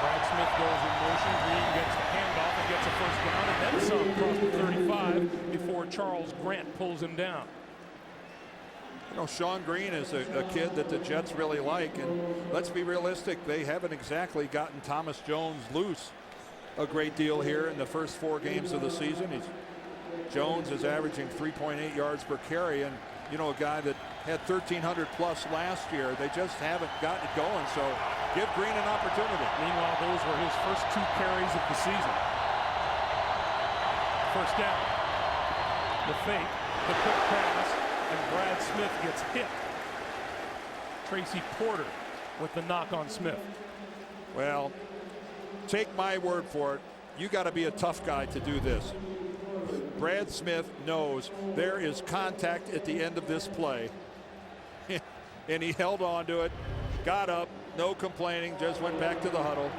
Brad Smith goes in motion. Green gets the handoff and gets a first down and then some across the 35 before Charles Grant pulls him down. You know, Sean Green is a kid that the Jets really like, and let's be realistic, they haven't exactly gotten Thomas Jones loose a great deal here in the first 4 games of the season. Jones is averaging 3.8 yards per carry, and you know, a guy that had 1,300 plus last year. They just haven't gotten it going, so give Green an opportunity. Meanwhile, those were his first 2 carries of the season. First down. The fake, the quick pass, and Brad Smith gets hit. Tracy Porter with the knock on Smith. Well, take my word for it. You got to be a tough guy to do this. Brad Smith knows there is contact at the end of this play. And he held on to it, got up, no complaining, just went back to the huddle.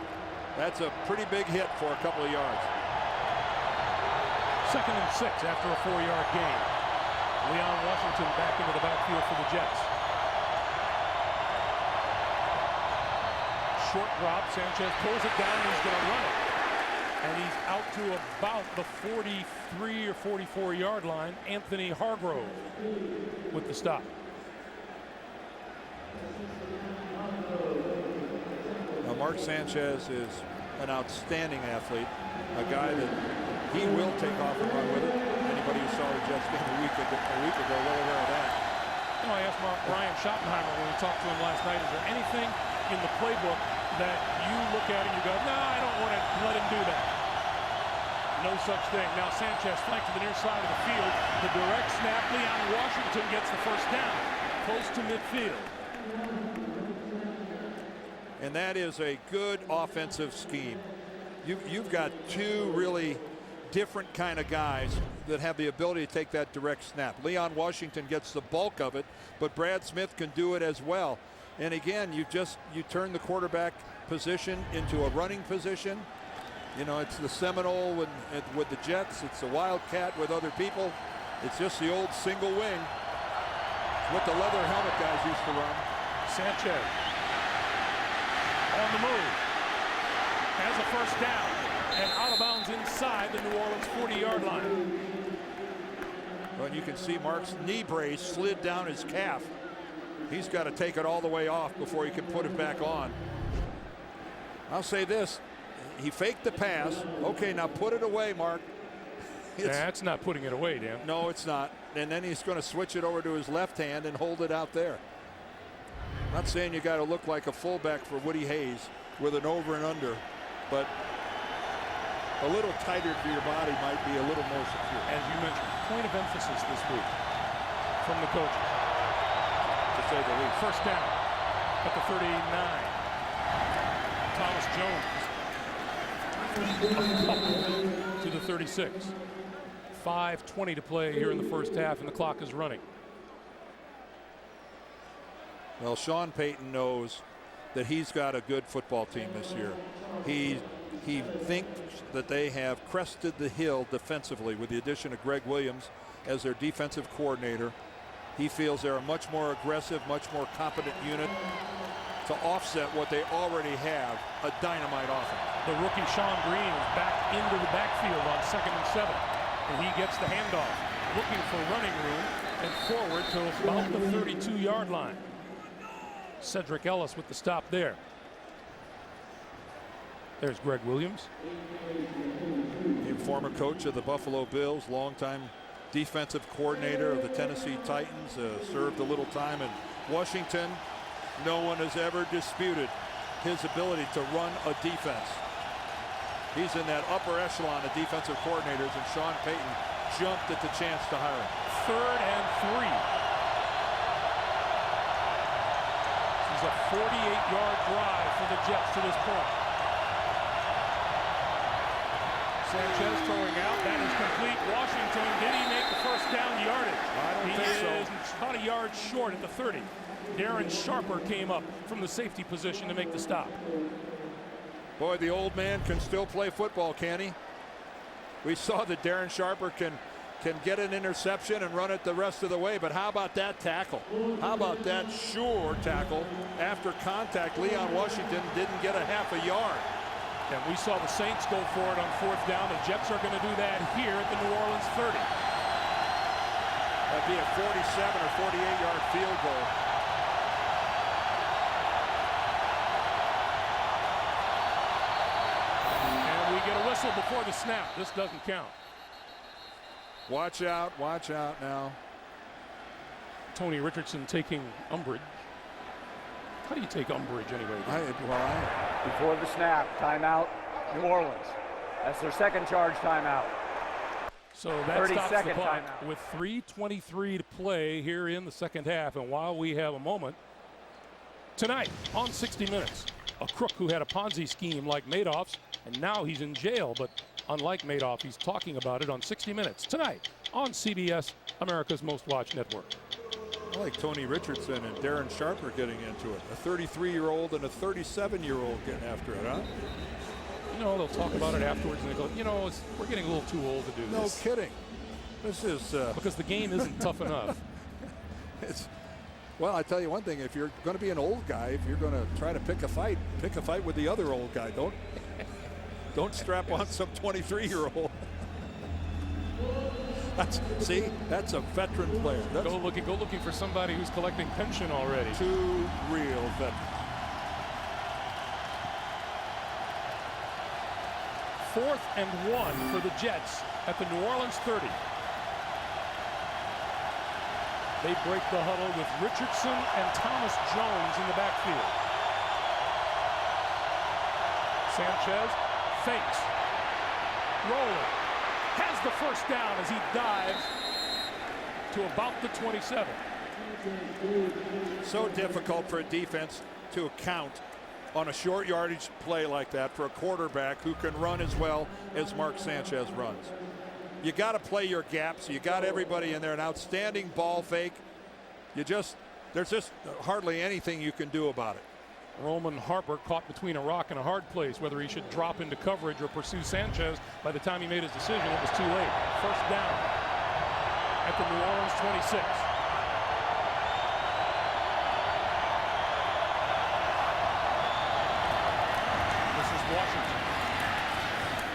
That's a pretty big hit for a couple of yards. 2nd and 6 after a 4-yard gain. Leon Washington back into the backfield for the Jets. Short drop, Sanchez pulls it down and he's going to run it. And he's out to about the 43 or 44-yard line. Anthony Hargrove with the stop. Now Mark Sanchez is an outstanding athlete, a guy that he will take off and run with it. Anybody who saw the Jets game a week ago well aware of that. You know, I asked Brian Schottenheimer when we talked to him last night, is there anything in the playbook that you look at and you go, no, I don't want to let him do that? No such thing. Now Sanchez flanked to the near side of the field. The direct snap, Leon Washington gets the first down, close to midfield. And that is a good offensive scheme. You've got 2 really different kind of guys that have the ability to take that direct snap. Leon Washington gets the bulk of it, but Brad Smith can do it as well. And again, you turn the quarterback position into a running position. You know, it's the Seminole with the Jets. It's the Wildcat with other people. It's just the old single wing. What the leather helmet guys used to run. Sanchez on the move. Has a first down and out of bounds inside the New Orleans 40-yard line. Well, and you can see Mark's knee brace slid down his calf. He's got to take it all the way off before he can put it back on. I'll say this. He faked the pass. Okay, now put it away, Mark. That's not putting it away, Dan. No, it's not. And then he's going to switch it over to his left hand and hold it out there. I'm not saying you got to look like a fullback for Woody Hayes with an over and under, but a little tighter to your body might be a little more secure. As you mentioned, point of emphasis this week from the coaches, to say the least. First down at the 39. Thomas Jones to the 36. 5:20 to play here in the first half, and the clock is running. Well, Sean Payton knows that he's got a good football team this year. He thinks that they have crested the hill defensively with the addition of Greg Williams as their defensive coordinator. He feels they're a much more aggressive, much more competent unit to offset what they already have, a dynamite offense. The rookie Sean Green is back into the backfield on 2nd and 7. And he gets the handoff, looking for running room and forward to about the 32-yard line. Cedric Ellis with the stop there. There's Greg Williams. Former coach of the Buffalo Bills, longtime defensive coordinator of the Tennessee Titans, served a little time in Washington. No one has ever disputed his ability to run a defense. He's in that upper echelon of defensive coordinators, and Sean Payton jumped at the chance to hire him. 3rd and 3. This is a 48-yard drive for the Jets to this point. Sanchez throwing out. That is complete. Washington, did he make the first down yardage? I don't think so. He is about a yard short at the 30. Darren Sharper came up from the safety position to make the stop. Boy, the old man can still play football, can he? We saw that Darren Sharper can get an interception and run it the rest of the way, but how about that tackle? How about that sure tackle? After contact, Leon Washington didn't get a half a yard. And we saw the Saints go for it on 4th down. The Jets are going to do that here at the New Orleans 30. That'd be a 47 or 48-yard field goal. And we get a whistle before the snap. This doesn't count. Watch out now. Tony Richardson taking umbrage. How do you take umbrage anyway? Before the snap, timeout, New Orleans. That's their second charge timeout. So that stops the clock timeout. with 3:23 to play here in the second half. And while we have a moment, tonight on 60 Minutes, a crook who had a Ponzi scheme like Madoff's, and now he's in jail. But unlike Madoff, he's talking about it on 60 Minutes tonight on CBS, America's most watched network. I like Tony Richardson and Darren Sharper getting into it. A 33-year-old and a 37-year-old getting after it, huh? You know, they'll talk about it afterwards and they go, you know, we're getting a little too old to do this. No kidding. This is because the game isn't tough enough. Well, I tell you one thing, if you're going to be an old guy, if you're going to try to pick a fight with the other old guy. Don't strap on some 23-year-old. That's a veteran player. Go looking for somebody who's collecting pension already. Two real veterans. 4th and 1 for the Jets at the New Orleans 30. They break the huddle with Richardson and Thomas Jones in the backfield. Sanchez fakes, rolling, has the first down as he dives to about the 27. So difficult for a defense to account on a short yardage play like that for a quarterback who can run as well as Mark Sanchez runs. You got to play your gaps. You got everybody in there. An outstanding ball fake. There's just hardly anything you can do about it. Roman Harper caught between a rock and a hard place, whether he should drop into coverage or pursue Sanchez. By the time he made his decision, it was too late. First down at the New Orleans 26. This is Washington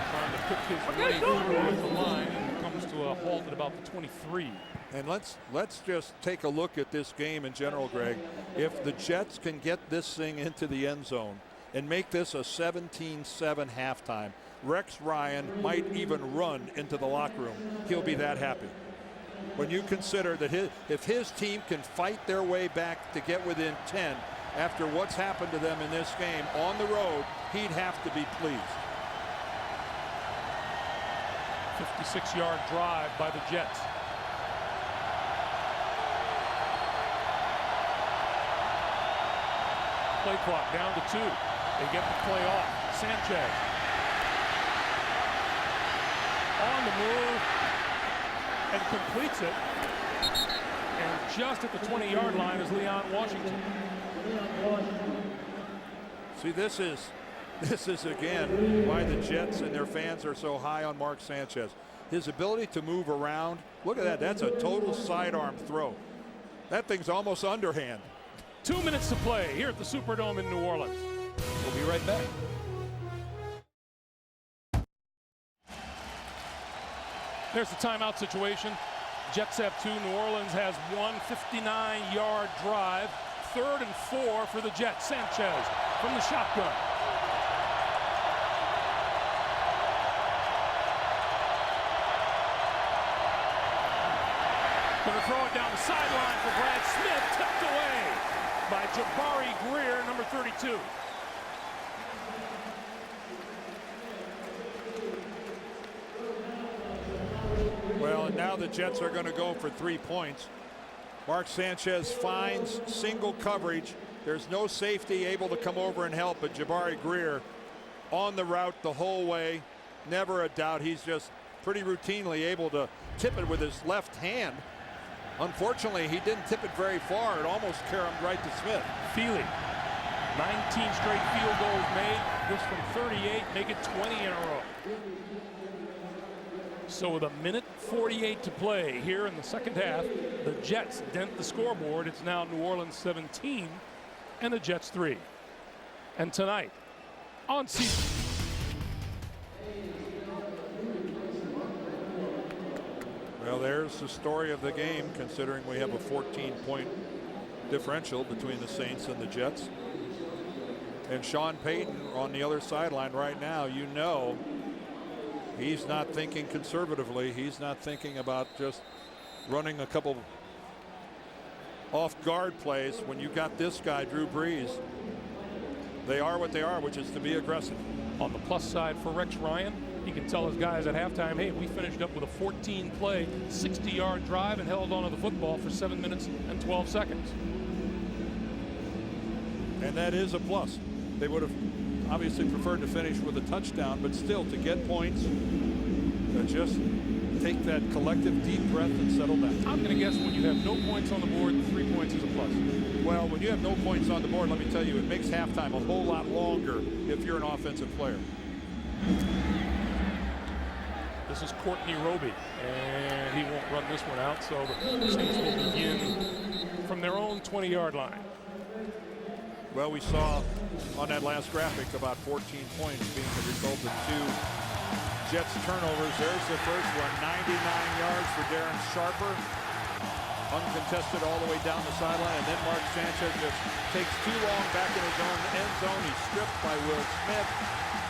trying to pick his way through the line, and comes to a halt at about the 23. And let's just take a look at this game in general, Greg. If the Jets can get this thing into the end zone and make this a 17-7 halftime, Rex Ryan might even run into the locker room. He'll be that happy. When you consider that if his team can fight their way back to get within 10 after what's happened to them in this game on the road, he'd have to be pleased. 56-yard drive by the Jets. Play clock down to 2. They get the play off. Sanchez on the move and completes it. And just at the 20-yard line is Leon Washington. See, this is again why the Jets and their fans are so high on Mark Sanchez. His ability to move around. Look at that. That's a total sidearm throw. That thing's almost underhand. 2 minutes to play here at the Superdome in New Orleans. We'll be right back. There's the timeout situation. Jets have 2. New Orleans has 1. 59-yard drive. 3rd and 4 for the Jets. Sanchez from the shotgun. Gonna throw it down the sideline for Brad Smith, tipped away by Jabari Greer, number 32. Well, and now the Jets are going to go for 3 points. Mark Sanchez finds single coverage. There's no safety able to come over and help, but Jabari Greer on the route the whole way. Never a doubt. He's just pretty routinely able to tip it with his left hand. Unfortunately, he didn't tip it very far. It almost caromed right to Smith. Feely, 19 straight field goals made. This from 38, make it 20 in a row. So with 1:48 to play here in the second half, the Jets dent the scoreboard. It's now New Orleans 17 and the Jets 3. And tonight on Well, there's the story of the game, considering we have a 14-point differential between the Saints and the Jets. And Sean Payton on the other sideline right now, you know, he's not thinking conservatively. He's not thinking about just running a couple off-guard plays. When you got this guy, Drew Brees, they are what they are, which is to be aggressive. On the plus side for Rex Ryan, he can tell his guys at halftime, hey, we finished up with a 14-play, 60-yard drive and held onto the football for 7 minutes and 12 seconds. And that is a plus. They would have obviously preferred to finish with a touchdown, but still to get points, just take that collective deep breath and settle down. I'm going to guess when you have no points on the board, 3 points is a plus. Well, when you have no points on the board, let me tell you, it makes halftime a whole lot longer if you're an offensive player. This is Courtney Roby, and he won't run this one out, so the Saints will begin from their own 20-yard line. Well, we saw on that last graphic about 14 points being the result of 2 Jets turnovers. There's the first one, 99 yards for Darren Sharper. Uncontested all the way down the sideline, and then Mark Sanchez just takes too long back in his own end zone. He's stripped by Will Smith,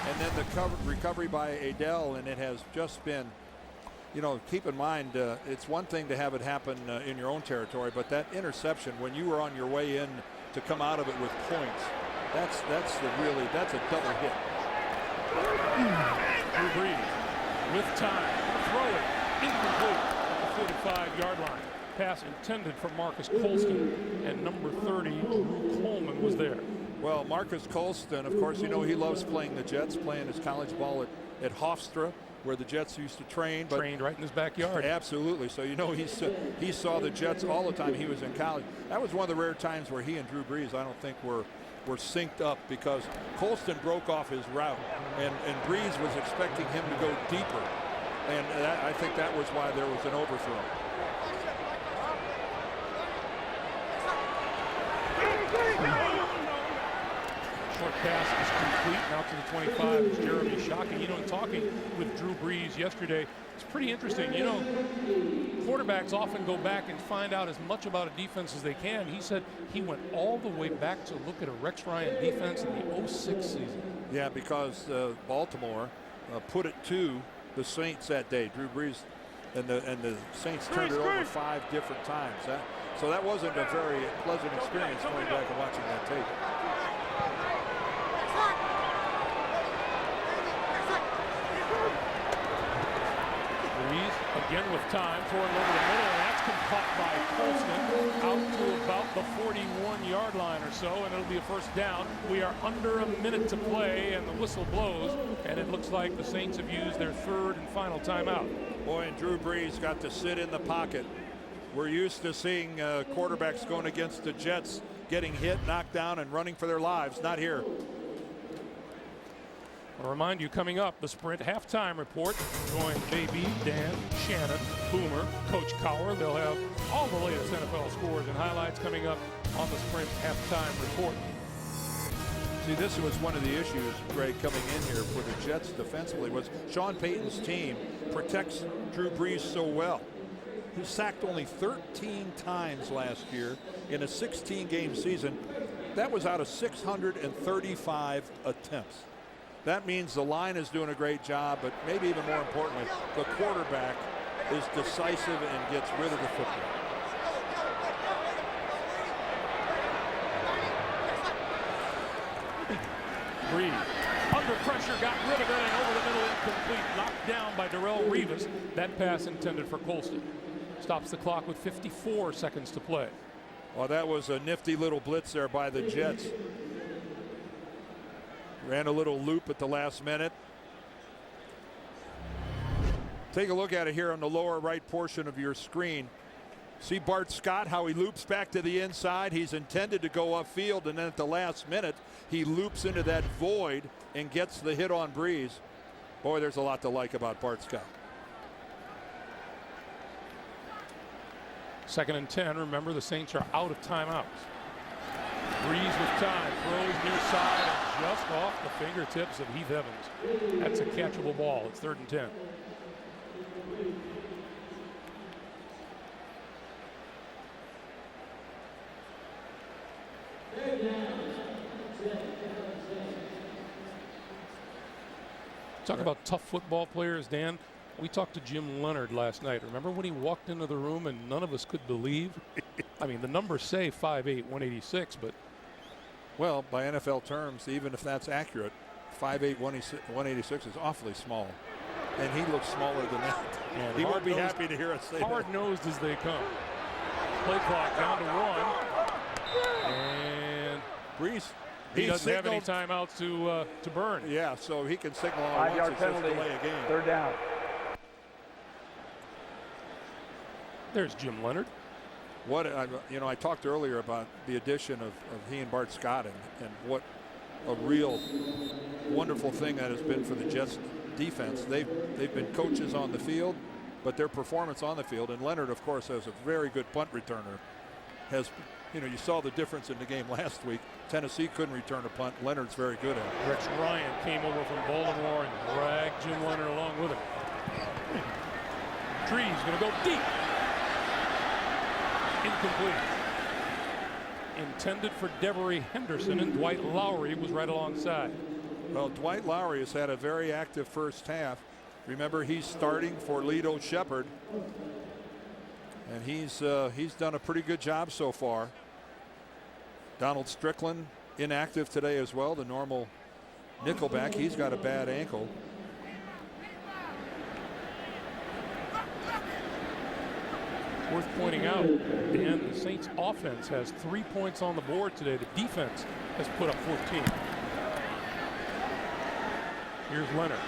and then the recovery by Adele, and it has just been, you know, keep in mind, it's one thing to have it happen in your own territory, but that interception, when you were on your way in to come out of it with points, that's a double hit. Drew Brees with time, throw it, incomplete at the 45-yard line. Pass intended for Marcus Colston, and number 30, Drew Coleman, was there. Well, Marcus Colston, of course, you know, he loves playing the Jets, playing his college ball at Hofstra, where the Jets used to train. But trained right in his backyard. Absolutely. So, you know, he saw the Jets all the time he was in college. That was one of the rare times where he and Drew Brees, I don't think, were synced up, because Colston broke off his route, and Brees was expecting him to go deeper. And I think that was why there was an overthrow. Short pass is complete, now to the 25 is Jeremy Shockey. You know, in talking with Drew Brees yesterday, it's pretty interesting. You know, quarterbacks often go back and find out as much about a defense as they can. He said he went all the way back to look at a Rex Ryan defense in the 06 season. Yeah, because Baltimore put it to the Saints that day. Drew Brees and the Saints turned it over 5 different times. So that wasn't a very pleasant experience going back and watching that tape. Again with time, throwing over the middle, and that's caught by Colston out to about the 41-yard line or so, and it'll be a first down. We are under a minute to play, and the whistle blows, and it looks like the Saints have used their 3rd and final timeout. Boy, and Drew Brees got to sit in the pocket. We're used to seeing quarterbacks going against the Jets getting hit, knocked down, and running for their lives. Not here. I'll remind you, coming up, the Sprint halftime report. Join JB, Dan, Shannon, Boomer, Coach Cowher. They'll have all the latest NFL scores and highlights coming up on the Sprint halftime report. See, this was one of the issues, Greg, coming in here for the Jets defensively, was Sean Payton's team protects Drew Brees so well. He sacked only 13 times last year in a 16-game season. That was out of 635 attempts. That means the line is doing a great job, but maybe even more importantly, the quarterback is decisive and gets rid of the football. Breeze, under pressure, got rid of it, and over the middle, incomplete. Knocked down by Darrelle Revis. That pass intended for Colston. Stops the clock with 54 seconds to play. Well, that was a nifty little blitz there by the Jets. Ran a little loop at the last minute. Take a look at it here on the lower right portion of your screen. See Bart Scott, how he loops back to the inside. He's intended to go upfield, and then at the last minute, he loops into that void and gets the hit on Breeze. Boy, there's a lot to like about Bart Scott. 2nd and 10. Remember, the Saints are out of timeouts. Breeze with time, throws near side, and just off the fingertips of Heath Evans. That's a catchable ball. It's 3rd and 10. Talk about tough football players, Dan. We talked to Jim Leonard last night. Remember when he walked into the room and none of us could believe? I mean, the numbers say 5'8", 186, but... Well, by NFL terms, even if that's accurate, 5'8", 186 is awfully small. And he looks smaller than that. And he won't be happy to hear us say that. Hard-nosed as they come. Play clock down to 1. And Breeze, he doesn't have any timeouts to burn. Yeah, so he can signal on 5-yard penalty, delay a game. 3rd down. There's Jim Leonard. What I talked earlier about the addition of he and Bart Scott and what a real wonderful thing that has been for the Jets defense. They've been coaches on the field, but their performance on the field, and Leonard of course has a very good punt returner. You saw the difference in the game last week. Tennessee couldn't return a punt. Leonard's very good at it. Rex Ryan came over from Baltimore and dragged Jim Leonard along with him. Tree's going to go deep. Incomplete. Intended for Devery Henderson, and Dwight Lowry was right alongside. Well, Dwight Lowry has had a very active first half. Remember, he's starting for Lito Shepherd, and he's done a pretty good job so far. Donald Strickland inactive today as well, the normal nickelback. He's got a bad ankle. Worth pointing out, Dan, the Saints offense has 3 points on the board today. The defense has put up 14. Here's Leonard.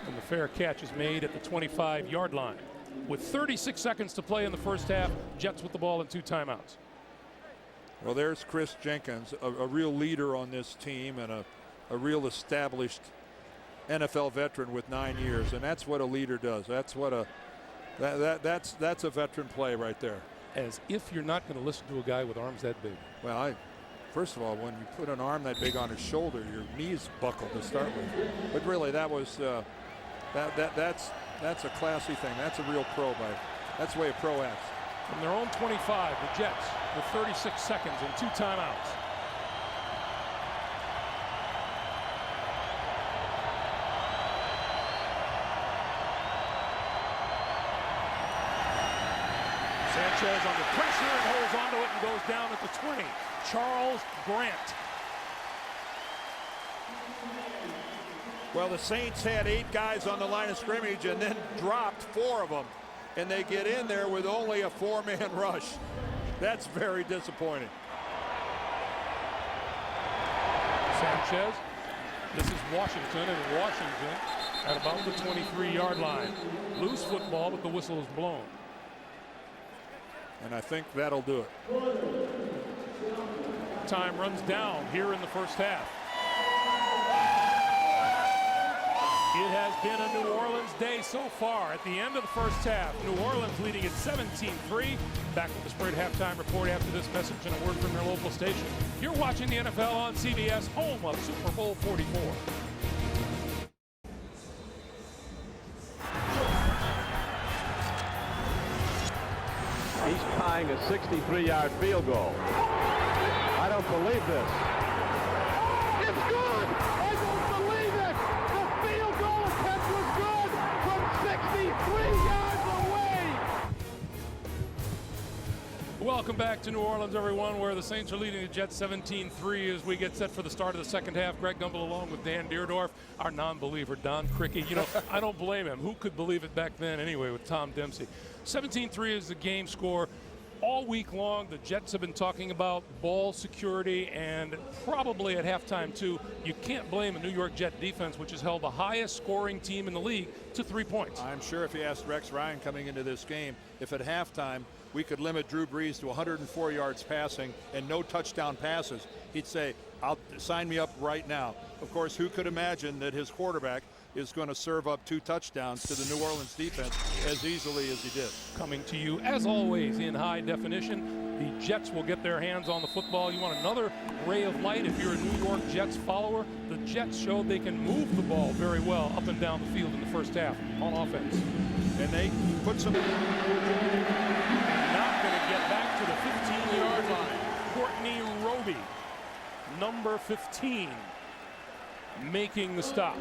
And the fair catch is made at the 25-yard line. With 36 seconds to play in the first half, Jets with the ball and 2 timeouts. Well, there's Chris Jenkins, a real leader on this team and a real established NFL veteran with 9 years. And that's what a leader does. That's what that's a veteran play right there. As if you're not going to listen to a guy with arms that big. Well, first of all, when you put an arm that big on his shoulder, your knees buckle to start with. But really, that was that's a classy thing. That's a real pro. That's the way a pro acts. From their own 25, the Jets with 36 seconds and 2 timeouts. Sanchez under pressure and holds onto it and goes down at the 20. Charles Grant. Well, the Saints had 8 guys on the line of scrimmage and then dropped 4 of them. And they get in there with only a 4-man rush. That's very disappointing. Sanchez. This is Washington, and Washington at about the 23-yard line. Loose football, but the whistle is blown. And I think that'll do it. Time runs down here in the first half. It has been a New Orleans day so far. At the end of the first half, New Orleans leading at 17-3. Back with the Spread halftime report after this message and a word from your local station. You're watching the NFL on CBS, home of Super Bowl 44. He's trying a 63-yard field goal. I don't believe this. It's good! I don't believe it! The field goal attempt was good from 63 yards away! Well, Welcome back to New Orleans, everyone, where the Saints are leading the Jets 17-3 as we get set for the start of the second half. Greg Gumbel along with Dan Deerdorf, our non-believer Don Cricky. You know, I don't blame him. Who could believe it back then anyway with Tom Dempsey? 17-3 is the game score. All week long, the Jets have been talking about ball security, and probably at halftime, too. You can't blame a New York Jet defense, which has held the highest scoring team in the league to 3 points. I'm sure if you asked Rex Ryan coming into this game, if at halftime we could limit Drew Brees to 104 yards passing and no touchdown passes, he'd say, "I'll sign me up right now." Of course, who could imagine that his quarterback is going to serve up 2 touchdowns to the New Orleans defense as easily as he did. Coming to you, as always, in high definition. The Jets will get their hands on the football. You want another ray of light if you're a New York Jets follower? The Jets showed they can move the ball very well up and down the field in the first half on offense. And they put some... Not going to get back to the 15-yard line. Courtney Roby, number 15, making the stop.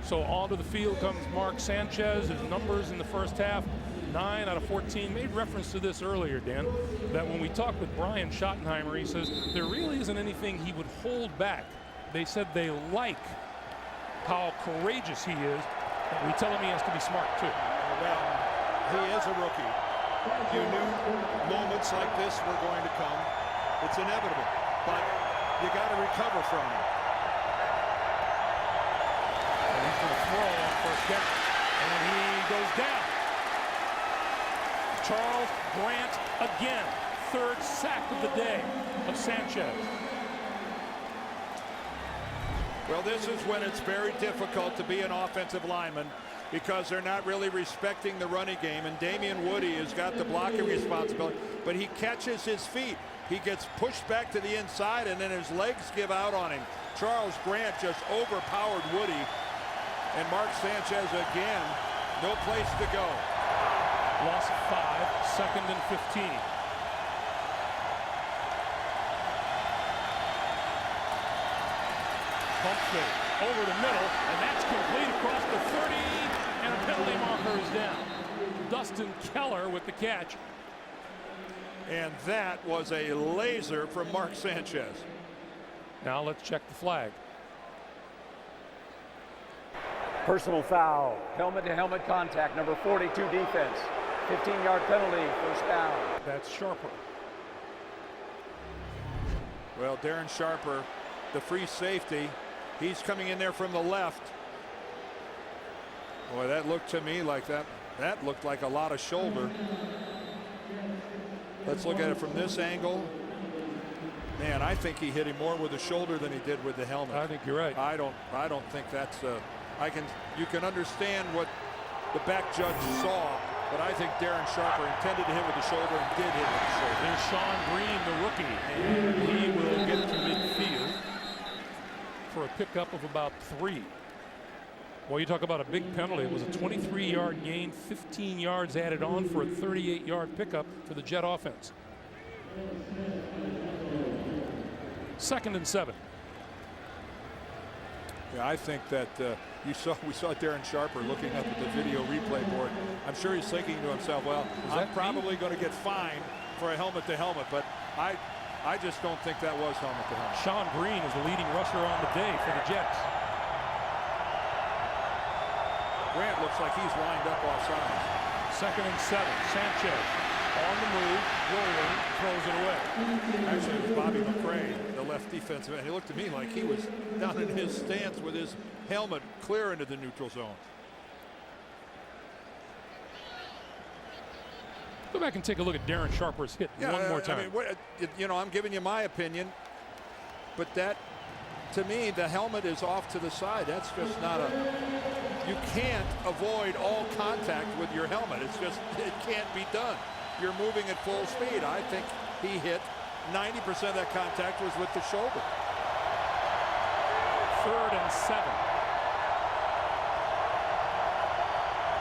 So onto the field comes Mark Sanchez. His numbers in the first half, 9 out of 14. Made reference to this earlier, Dan, that when we talked with Brian Schottenheimer, he says there really isn't anything he would hold back. They said they like how courageous he is. But we tell him he has to be smart, too. Well, he is a rookie. You knew moments like this were going to come. It's inevitable, but you got to recover from them. He's going to throw on first down, and he goes down. Charles Grant again, 3rd sack of the day of Sanchez. Well, this is when it's very difficult to be an offensive lineman because they're not really respecting the running game, and Damian Woody has got the blocking responsibility, but he catches his feet. He gets pushed back to the inside, and then his legs give out on him. Charles Grant just overpowered Woody. And Mark Sanchez again, no place to go. Loss of 5, 2nd and 15. Pump fake over the middle, and that's complete across the 30, and a penalty marker is down. Dustin Keller with the catch. And that was a laser from Mark Sanchez. Now let's check the flag. Personal foul, helmet-to-helmet contact, number 42 defense. 15-yard penalty, first down. That's Sharper. Well, Darren Sharper, the free safety, he's coming in there from the left. Boy, that looked to me like that looked like a lot of shoulder. Let's look at it from this angle. Man, I think he hit him more with the shoulder than he did with the helmet. I think you're right. I don't think that's you can understand what the back judge saw, but I think Darren Sharper intended to hit with the shoulder and did hit with the shoulder. There's Sean Green, the rookie, and he will get to midfield for a pickup of about 3. Well, you talk about a big penalty. It was a 23-yard gain, 15 yards added on for a 38-yard pickup for the Jet offense. 2nd and 7. Yeah, I think that we saw Darren Sharper looking up at the video replay board. I'm sure he's thinking to himself, well, I'm probably going to get fined for a helmet-to-helmet, but I just don't think that was helmet-to-helmet. Sean Green is the leading rusher on the day for the Jets. Grant looks like he's lined up offside. 2nd and 7. Sanchez on the move, rolling, throws it away. Actually, it was Bobby McCray, the left defensive end. He looked to me like he was down in his stance with his helmet clear into the neutral zone. Go back and take a look at Darren Sharper's hit one more time. I mean, I'm giving you my opinion, but that, to me, the helmet is off to the side. That's just not you can't avoid all contact with your helmet. It can't be done. You're moving at full speed. I think he hit 90% of that contact was with the shoulder. 3rd and 7.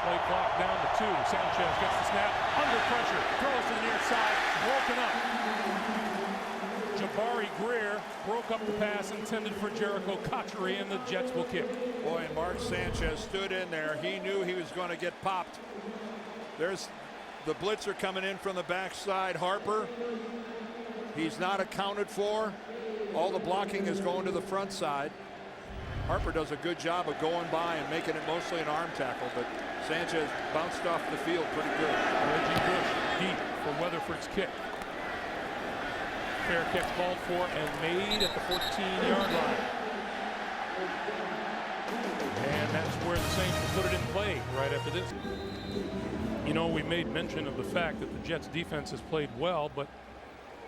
Play clock down to 2. Sanchez gets the snap, under pressure, throws to the near side, broken up. Jabari Greer broke up the pass intended for Jericho Cotchery, and the Jets will kick. Boy, and Mark Sanchez stood in there. He knew he was going to get popped. There's The blitzer coming in from the backside, Harper. He's not accounted for. All the blocking is going to the front side. Harper does a good job of going by and making it mostly an arm tackle, but Sanchez bounced off the field pretty good. Reggie Bush deep for Weatherford's kick. Fair catch called for and made at the 14-yard line. And that's where the Saints will put it in play right after this. You know, we made mention of the fact that the Jets defense has played well, but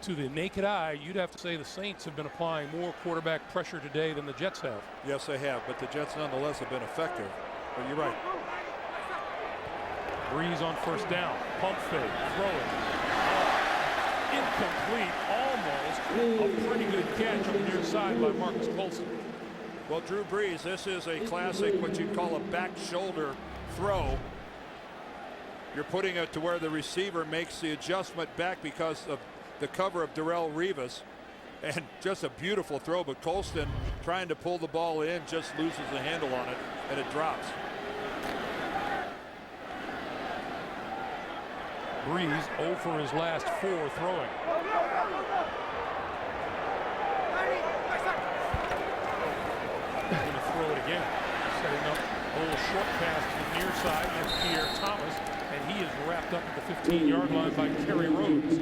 to the naked eye, you'd have to say the Saints have been applying more quarterback pressure today than the Jets have. Yes, they have, but the Jets nonetheless have been effective. But you're right. Breeze on first down. Pump fake. Throw it. Incomplete. Almost a pretty good catch on the near side by Marcus Colson. Well, Drew Brees, this is a classic, what you'd call a back shoulder throw. You're putting it to where the receiver makes the adjustment back because of the cover of Darrelle Revis, and just a beautiful throw, but Colston trying to pull the ball in just loses the handle on it and it drops. Breeze 0 for his last 4 throwing. Going to throw it again, setting up a little short pass to the near side against Pierre Thomas, and he is wrapped up at the 15-yard line by Kerry Rhodes.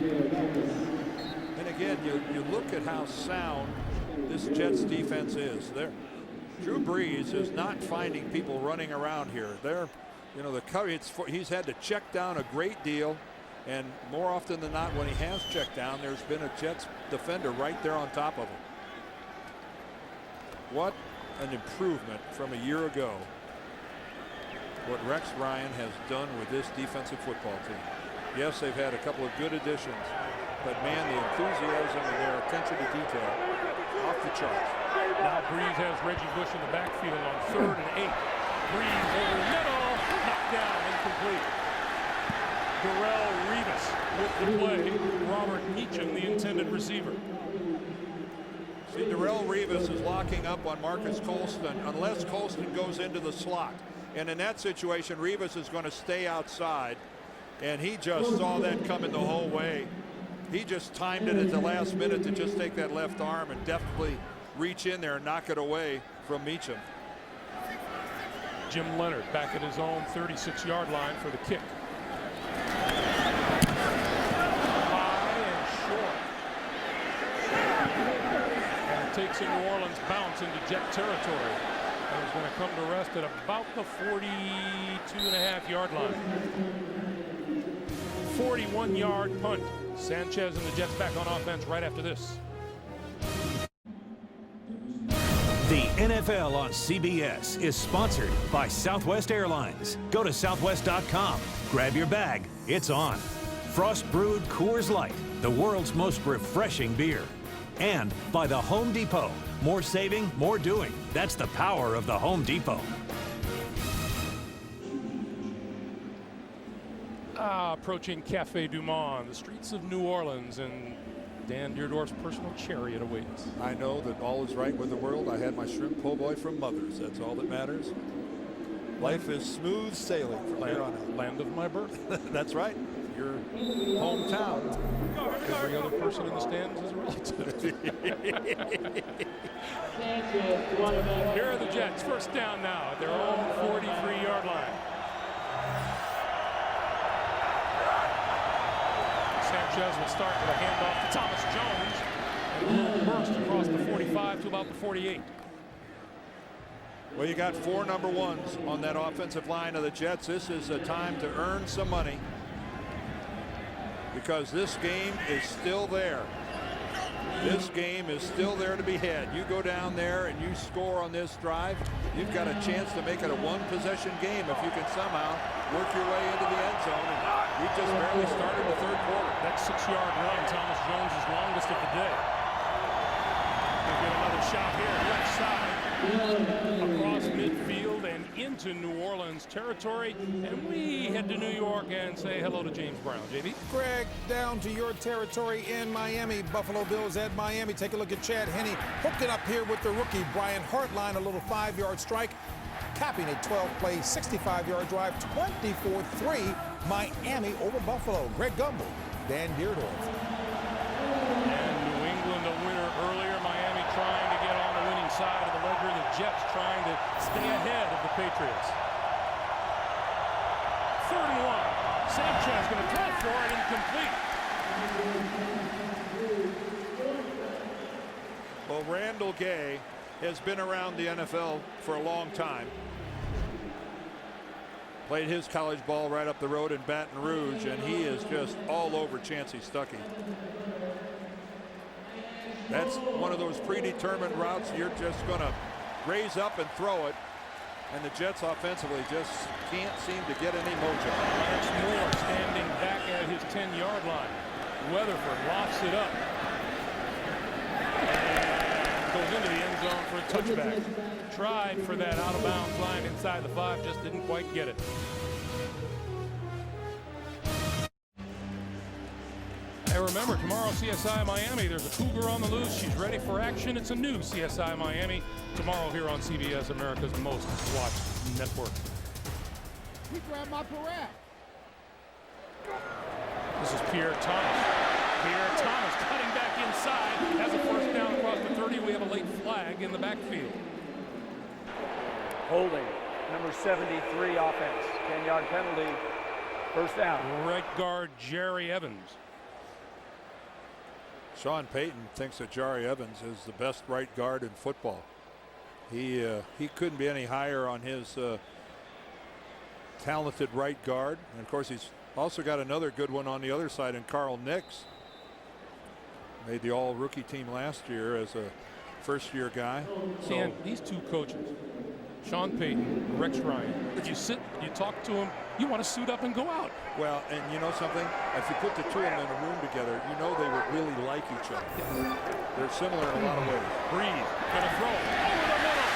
And again, you look at how sound this Jets defense is. Drew Brees is not finding people running around here. You know, the cover, he's had to check down a great deal, and more often than not, when he has checked down, there's been a Jets defender right there on top of him. What an improvement from a year ago. What Rex Ryan has done with this defensive football team. Yes, they've had a couple of good additions, but man, the enthusiasm and their attention to detail off the charts. Now Breeze has Reggie Bush in the backfield on 3rd and 8. Breeze over the middle, knocked down, incomplete. Darrelle Revis with the play. Robert Meacham, the intended receiver. See, Darrelle Revis is locking up on Marcus Colston unless Colston goes into the slot. And in that situation, Revis is going to stay outside. And he just saw that coming the whole way. He just timed it at the last minute to just take that left arm and definitely reach in there and knock it away from Meacham. Jim Leonard back at his own 36-yard line for the kick. High and short. And it takes a New Orleans bounce into Jet territory. And it's going to come to rest at about the 42.5-yard line. 41-yard punt. Sanchez and the Jets back on offense right after this. The NFL on CBS is sponsored by Southwest Airlines. Go to southwest.com. Grab your bag. It's on. Frost brewed Coors Light, the world's most refreshing beer. And by the Home Depot. More saving, more doing. That's the power of the Home Depot. Approaching Cafe Du Monde, the streets of New Orleans, and Dan Deerdorf's personal chariot awaits. I know that all is right with the world. I had my shrimp po' boy from Mother's. That's all that matters. Life is smooth sailing from here on out. Land of my birth. That's right. Your hometown. Every other person in the stands is a relative. Here are the Jets. First down now at their own 43-yard line. Sanchez will start with a handoff to Thomas Jones. And a little burst across the 45 to about the 48. Well, you got 4 number 1s on that offensive line of the Jets. This is a time to earn some money, because this game is still there. This game is still there to be had. You go down there and you score on this drive, you've got a chance to make it a 1-possession game if you can somehow work your way into the end zone. And we just barely started the 3rd quarter. That 6-yard run, Thomas Jones' longest of the day. We'll get another shot here, left side. Across midfield and into New Orleans territory, and we head to New York and say hello to James Brown. JB? Greg, down to your territory in Miami. Buffalo Bills at Miami. Take a look at Chad Henne. Hooked it up here with the rookie Brian Hartline. A little 5-yard strike. capping a 12-play, 65-yard drive, 24-3, Miami over Buffalo. Greg Gumbel, Dan Deerdorf. And New England a winner earlier. Miami trying to get on the winning side of the ledger. The Jets trying to stay ahead of the Patriots. 3rd and 1. Sanchez going to throw for it, incomplete. Well, Randall Gay has been around the NFL for a long time. Played his college ball right up the road in Baton Rouge, and he is just all over Chancey Stuckey. That's one of those predetermined routes you're just going to raise up and throw it. And the Jets offensively just can't seem to get any mojo. Lance Moore standing back at his 10-yard line. Weatherford lofts it up. And goes into the end zone for a touchback. Tried for that out-of-bounds line inside the 5, just didn't quite get it. And remember, tomorrow CSI Miami, there's a Cougar on the loose. She's ready for action. It's a new CSI Miami tomorrow here on CBS, America's most watched network. He grabbed my parade. This is Pierre Thomas. Pierre Thomas cutting back inside. Has a first down across the 30. We have a late flag in the backfield. Holding, number 73 offense. 10-yard penalty. First down. Right guard Jerry Evans. Sean Payton thinks that Jari Evans is the best right guard in football. He couldn't be any higher on his talented right guard. And of course, he's also got another good one on the other side in Carl Nix. Made the all-rookie team last year as a first-year guy. And these two coaches, Sean Payton, Rex Ryan, if you sit, you talk to them, you want to suit up and go out. Well, and you know something? If you put the two of them in a room together, you know they would really like each other. They're similar in a lot of ways. Breeze, gonna throw over the middle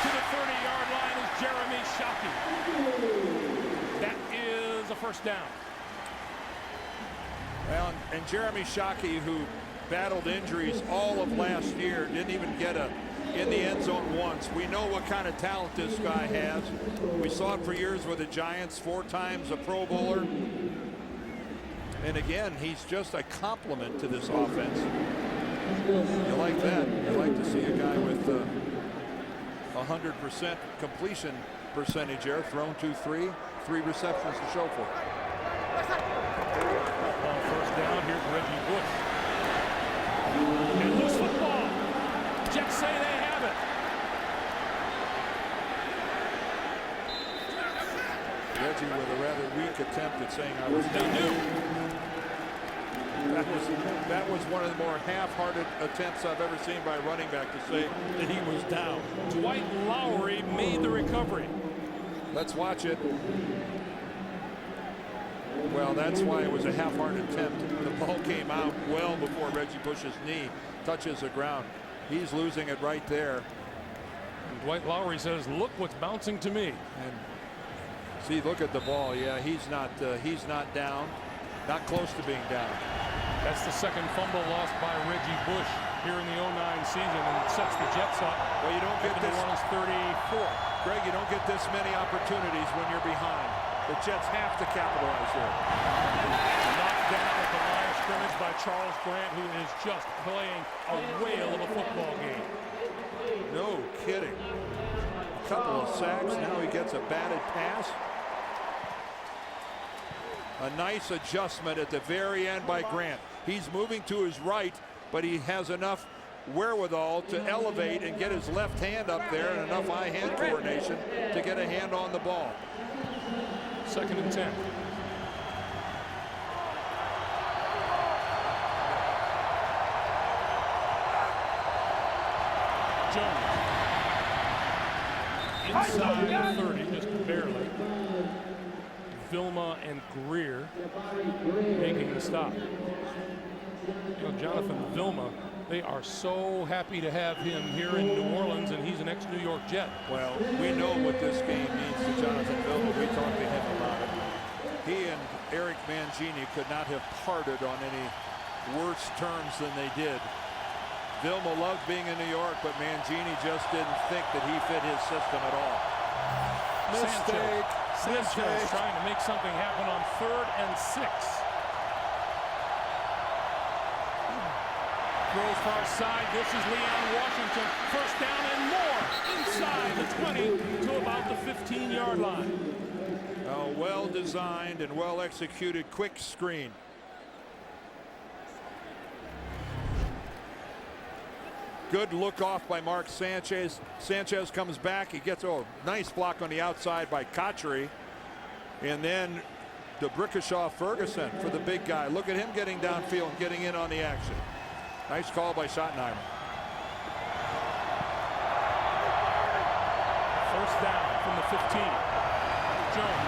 to the 30-yard line is Jeremy Shockey. That is a first down. Well, and Jeremy Shockey, who battled injuries all of last year, didn't even get in the end zone once. We know what kind of talent this guy has. We saw it for years with the Giants, 4 times a Pro Bowler. And again, he's just a complement to this offense. You like that. You like to see a guy with 100% completion percentage there, thrown 2-3, 3 receptions to show for it. On first down, here's Reggie Bush. And loose football. Jets say they have it. Reggie with a rather weak attempt at saying I was down. That was one of the more half-hearted attempts I've ever seen by a running back to say that he was down. Dwight Lowry made the recovery. Let's watch it. Well, that's why it was a half-hearted attempt. The ball came out well before Reggie Bush's knee touches the ground. He's losing it right there. And Dwight Lowry says, look what's bouncing to me. And see, look at the ball. Yeah, he's not down, not close to being down. That's the second fumble lost by Reggie Bush here in the 09 season, and it sets the Jets up. Well, you don't get this. One is 34. Greg, you don't get this many opportunities when you're behind. The Jets have to capitalize here. Knocked down at the line of scrimmage by Charles Grant, who is just playing a whale of a football game. No kidding. A couple of sacks. Now he gets a batted pass. A nice adjustment at the very end by Grant. He's moving to his right, but he has enough wherewithal to elevate and get his left hand up there and enough eye-hand coordination to get a hand on the ball. 2nd and 10. Jones. Inside 30, just barely. Vilma and Greer making the stop. You know, Jonathan Vilma, they are so happy to have him here in New Orleans, and he's an ex-New York Jet. Well, we know what this game means to Jonathan Vilma. We talked to him about it. He and Eric Mangini could not have parted on any worse terms than they did. Vilma loved being in New York, but Mangini just didn't think that he fit his system at all. Mistake. Sanchez trying to make something happen on 3rd and 6. Throws far side. This is Leon Washington. First down and more. Inside the 20 to about the 15-yard line. A well-designed and well-executed quick screen. Good look off by Mark Sanchez. Sanchez comes back. He gets a nice block on the outside by Kotchery. And then DeBrickashaw Ferguson for the big guy. Look at him getting downfield and getting in on the action. Nice call by Schottenheimer. First down from the 15. Jones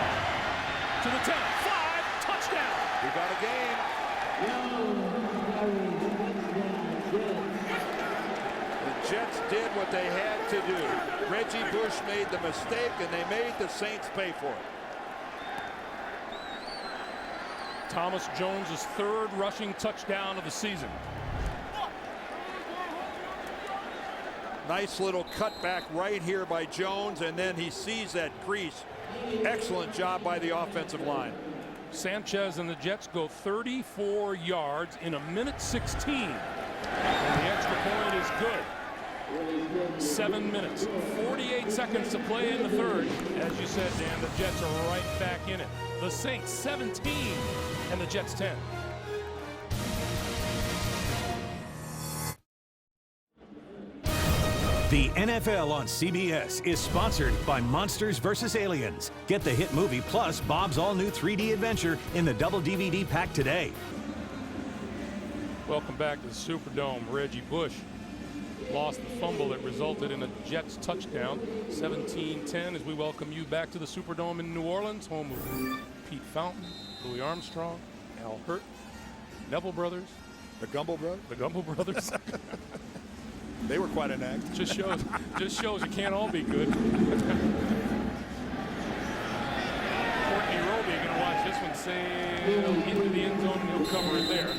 to the 10. 5. Touchdown. We got a game. The Jets did what they had to do. Reggie Bush made the mistake, and they made the Saints pay for it. Thomas Jones' 3rd rushing touchdown of the season. Nice little cutback right here by Jones, and then he sees that crease. Excellent job by the offensive line. Sanchez and the Jets go 34 yards in 1:16. And the extra point is good. 7 minutes, 48 seconds to play in the 3rd. As you said, Dan, the Jets are right back in it. The Saints 17 and the Jets 10. The NFL on CBS is sponsored by Monsters vs. Aliens. Get the hit movie plus Bob's all-new 3D adventure in the double DVD pack today. Welcome back to the Superdome. Reggie Bush lost the fumble that resulted in a Jets touchdown. 17-10 as we welcome you back to the Superdome in New Orleans, home of Pete Fountain, Louis Armstrong, Al Hurt, Neville Brothers. The Gumble Brothers? The Gumble Brothers. They were quite an act. Just shows you can't all be good. Courtney Roby gonna watch this one sail into the end zone and he'll cover it there.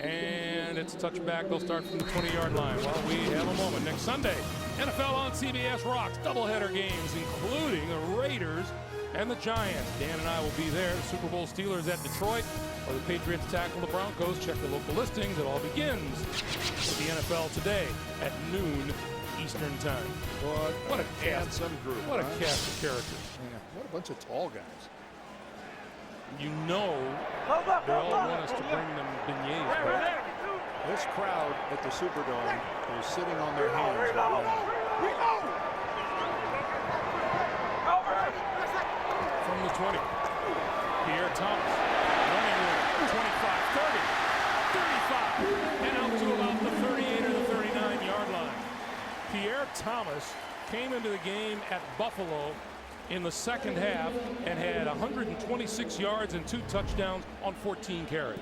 And it's a touchback. They'll start from the 20-yard line while we have a moment. Next Sunday, NFL on CBS rocks doubleheader games, including the Raiders and the Giants. Dan and I will be there. The Super Bowl Steelers at Detroit, or the Patriots tackle the Broncos. Check the local listings. It all begins with the NFL today at noon Eastern time. What a handsome group. What a cast of characters. Yeah, what a bunch of tall guys. You know they all want us to bring them beignets. But This crowd at the Superdome is sitting on their hands right now. from the 20. Pierre Thomas running room, 25, 30, 35, and out to about the 38 or the 39-yard line. Pierre Thomas came into the game at Buffalo in the second half and had 126 yards and 2 touchdowns on 14 carries.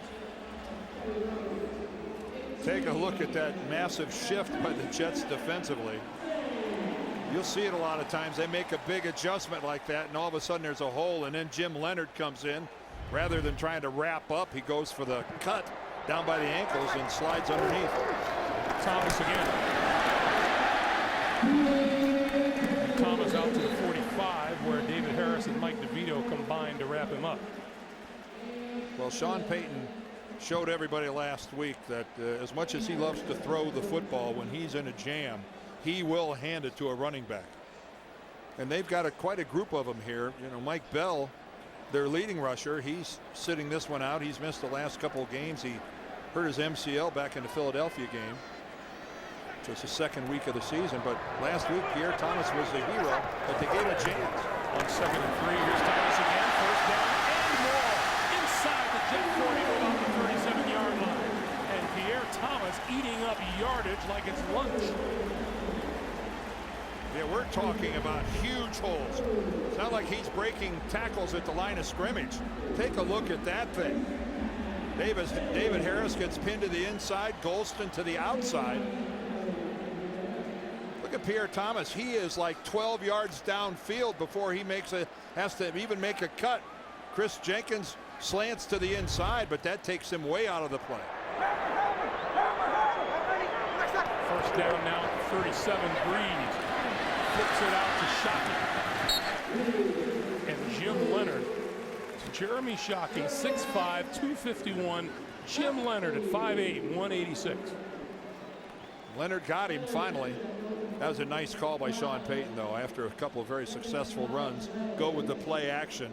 Take a look at that massive shift by the Jets defensively. You'll see it a lot of times. They make a big adjustment like that, and all of a sudden there's a hole, and then Jim Leonard comes in. Rather than trying to wrap up, he goes for the cut down by the ankles and slides underneath. Thomas again. Thomas out to the 45, where David Harris and Mike DeVito combined to wrap him up. Well, Sean Payton showed everybody last week that as much as he loves to throw the football, when he's in a jam, he will hand it to a running back. And they've got quite a group of them here. You know, Mike Bell, their leading rusher, he's sitting this one out. He's missed the last couple of games. He hurt his MCL back in the Philadelphia game. So it's the second week of the season. But last week, Pierre Thomas was the hero, but they gave him a chance. On 2nd and 3, here's Thomas again. First down and more. Inside the Jet 40 on the 37-yard line. And Pierre Thomas eating up yardage like it's lunch. Yeah, we're talking about huge holes. It's not like he's breaking tackles at the line of scrimmage. Take a look at that thing. David Harris gets pinned to the inside, Golston to the outside. Look at Pierre Thomas. He is like 12 yards downfield before he has to even make a cut. Chris Jenkins slants to the inside, but that takes him way out of the play. First down now, 37, Breeze. flips it out to Shockey. And Jim Leonard to Jeremy Shockey, 6'5", 251. Jim Leonard at 5'8", 186. Leonard got him finally. That was a nice call by Sean Payton, though, after a couple of very successful runs. Go with the play action.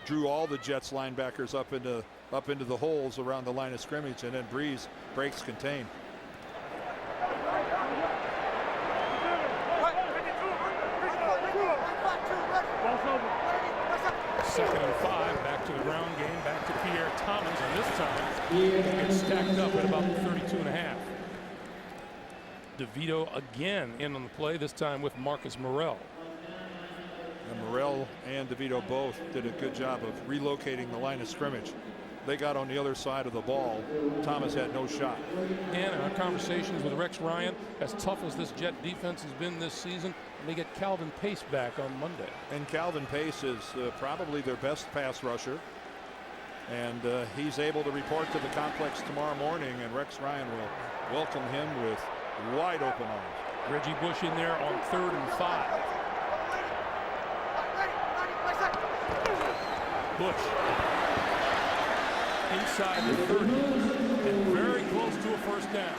Drew all the Jets linebackers up into the holes around the line of scrimmage, and then Breeze breaks contain. Second and 5, back to the ground game, back to Pierre Thomas, and this time he gets stacked up at about 32.5. DeVito again in on the play, this time with Marcus Morrell. And Morrell and DeVito both did a good job of relocating the line of scrimmage. They got on the other side of the ball. Thomas had no shot. And in our conversations with Rex Ryan, as tough as this Jet defense has been this season, they get Calvin Pace back on Monday. And Calvin Pace is probably their best pass rusher. And he's able to report to the complex tomorrow morning, and Rex Ryan will welcome him with wide open arms. Reggie Bush in there on 3rd and 5. Bush inside the 30 and very close to a first down.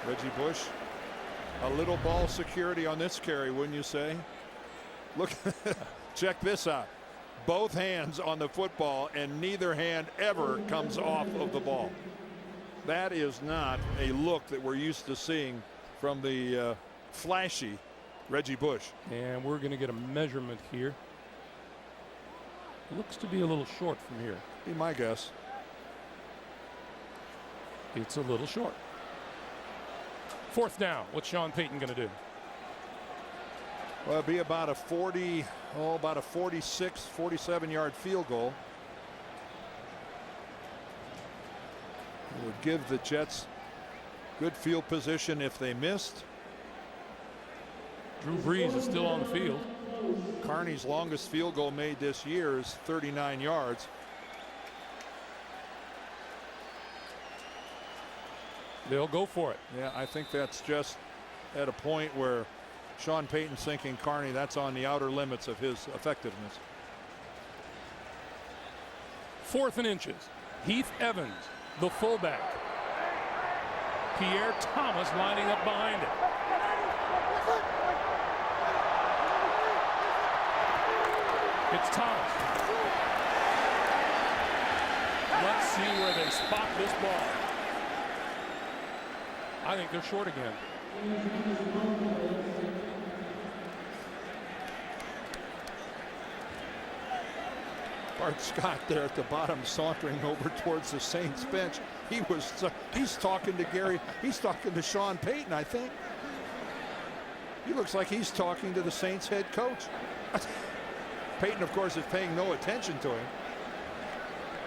Reggie Bush, a little ball security on this carry, wouldn't you say? Look, check this out. Both hands on the football, and neither hand ever comes off of the ball. That is not a look that we're used to seeing from the flashy Reggie Bush. And we're going to get a measurement here. Looks to be a little short from here. Be my guess. It's a little short. 4th down. What's Sean Payton going to do? Well, it'll be about a 46, 47-yard field goal. It would give the Jets good field position if they missed. Drew Brees is still on the field. Carney's longest field goal made this year is 39 yards. They'll go for it. Yeah, I think that's just at a point where Sean Payton's thinking, Carney, that's on the outer limits of his effectiveness. 4th and inches. Heath Evans, the fullback. Pierre Thomas lining up behind it. It's Thomas. Let's see where they spot this ball. I think they're short again. Bart Scott there at the bottom, sauntering over towards the Saints bench. He's talking to Gary. He's talking to Sean Payton, I think. He looks like he's talking to the Saints head coach. Payton, of course, is paying no attention to him.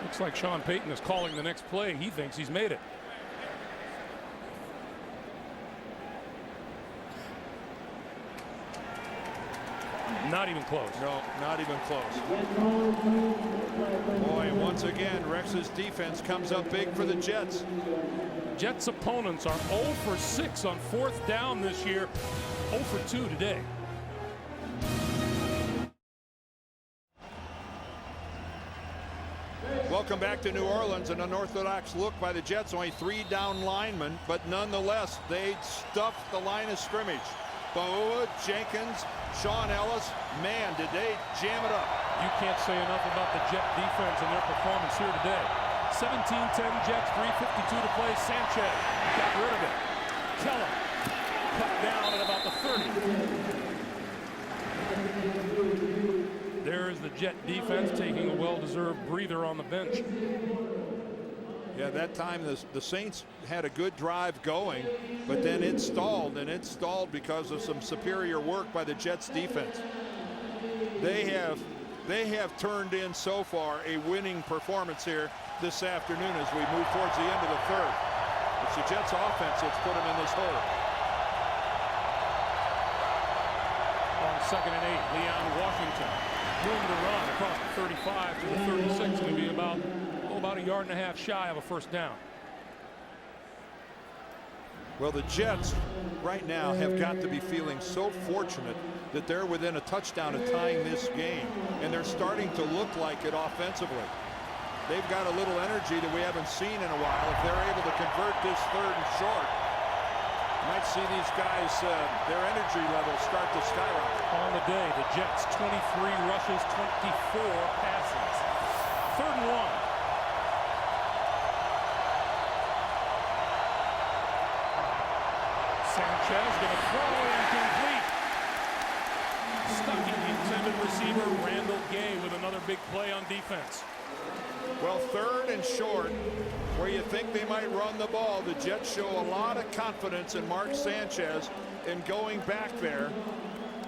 Looks like Sean Payton is calling the next play. He thinks he's made it. Not even close. No, not even close. Boy, once again, Rex's defense comes up big for the Jets. Jets opponents are 0 for 6 on 4th down this year. 0 for 2 today. Welcome back to New Orleans. An unorthodox look by the Jets. Only 3 down linemen, but nonetheless, they stuffed the line of scrimmage. Boa, Jenkins, Sean Ellis, man, did they jam it up. You can't say enough about the Jet defense and their performance here today. 17-10 Jets, 3:52 to play. Sanchez got rid of it. Keller cut down at about the 30. There's the Jet defense taking a well-deserved breather on the bench. Yeah, that time the Saints had a good drive going, but then it stalled, and it stalled because of some superior work by the Jets defense. They have turned in so far a winning performance here this afternoon as we move towards the end of the 3rd. It's the Jets offense that's put them in this hole. On 2nd and 8, Leon Washington. Room to run across the 35 to the 36. Going to be about a yard and a half shy of a first down. Well, the Jets right now have got to be feeling so fortunate that they're within a touchdown of tying this game, and they're starting to look like it offensively. They've got a little energy that we haven't seen in a while. If they're able to convert this 3rd and short, you might see these guys, their energy levels start to skyrocket. On the day, the Jets 23 rushes, 24 passes. 3rd and 1. Sanchez going to throw incomplete. Stucking the intended receiver, Randall Gay, with another big play on defense. Well, 3rd and short, where you think they might run the ball, the Jets show a lot of confidence in Mark Sanchez in going back there,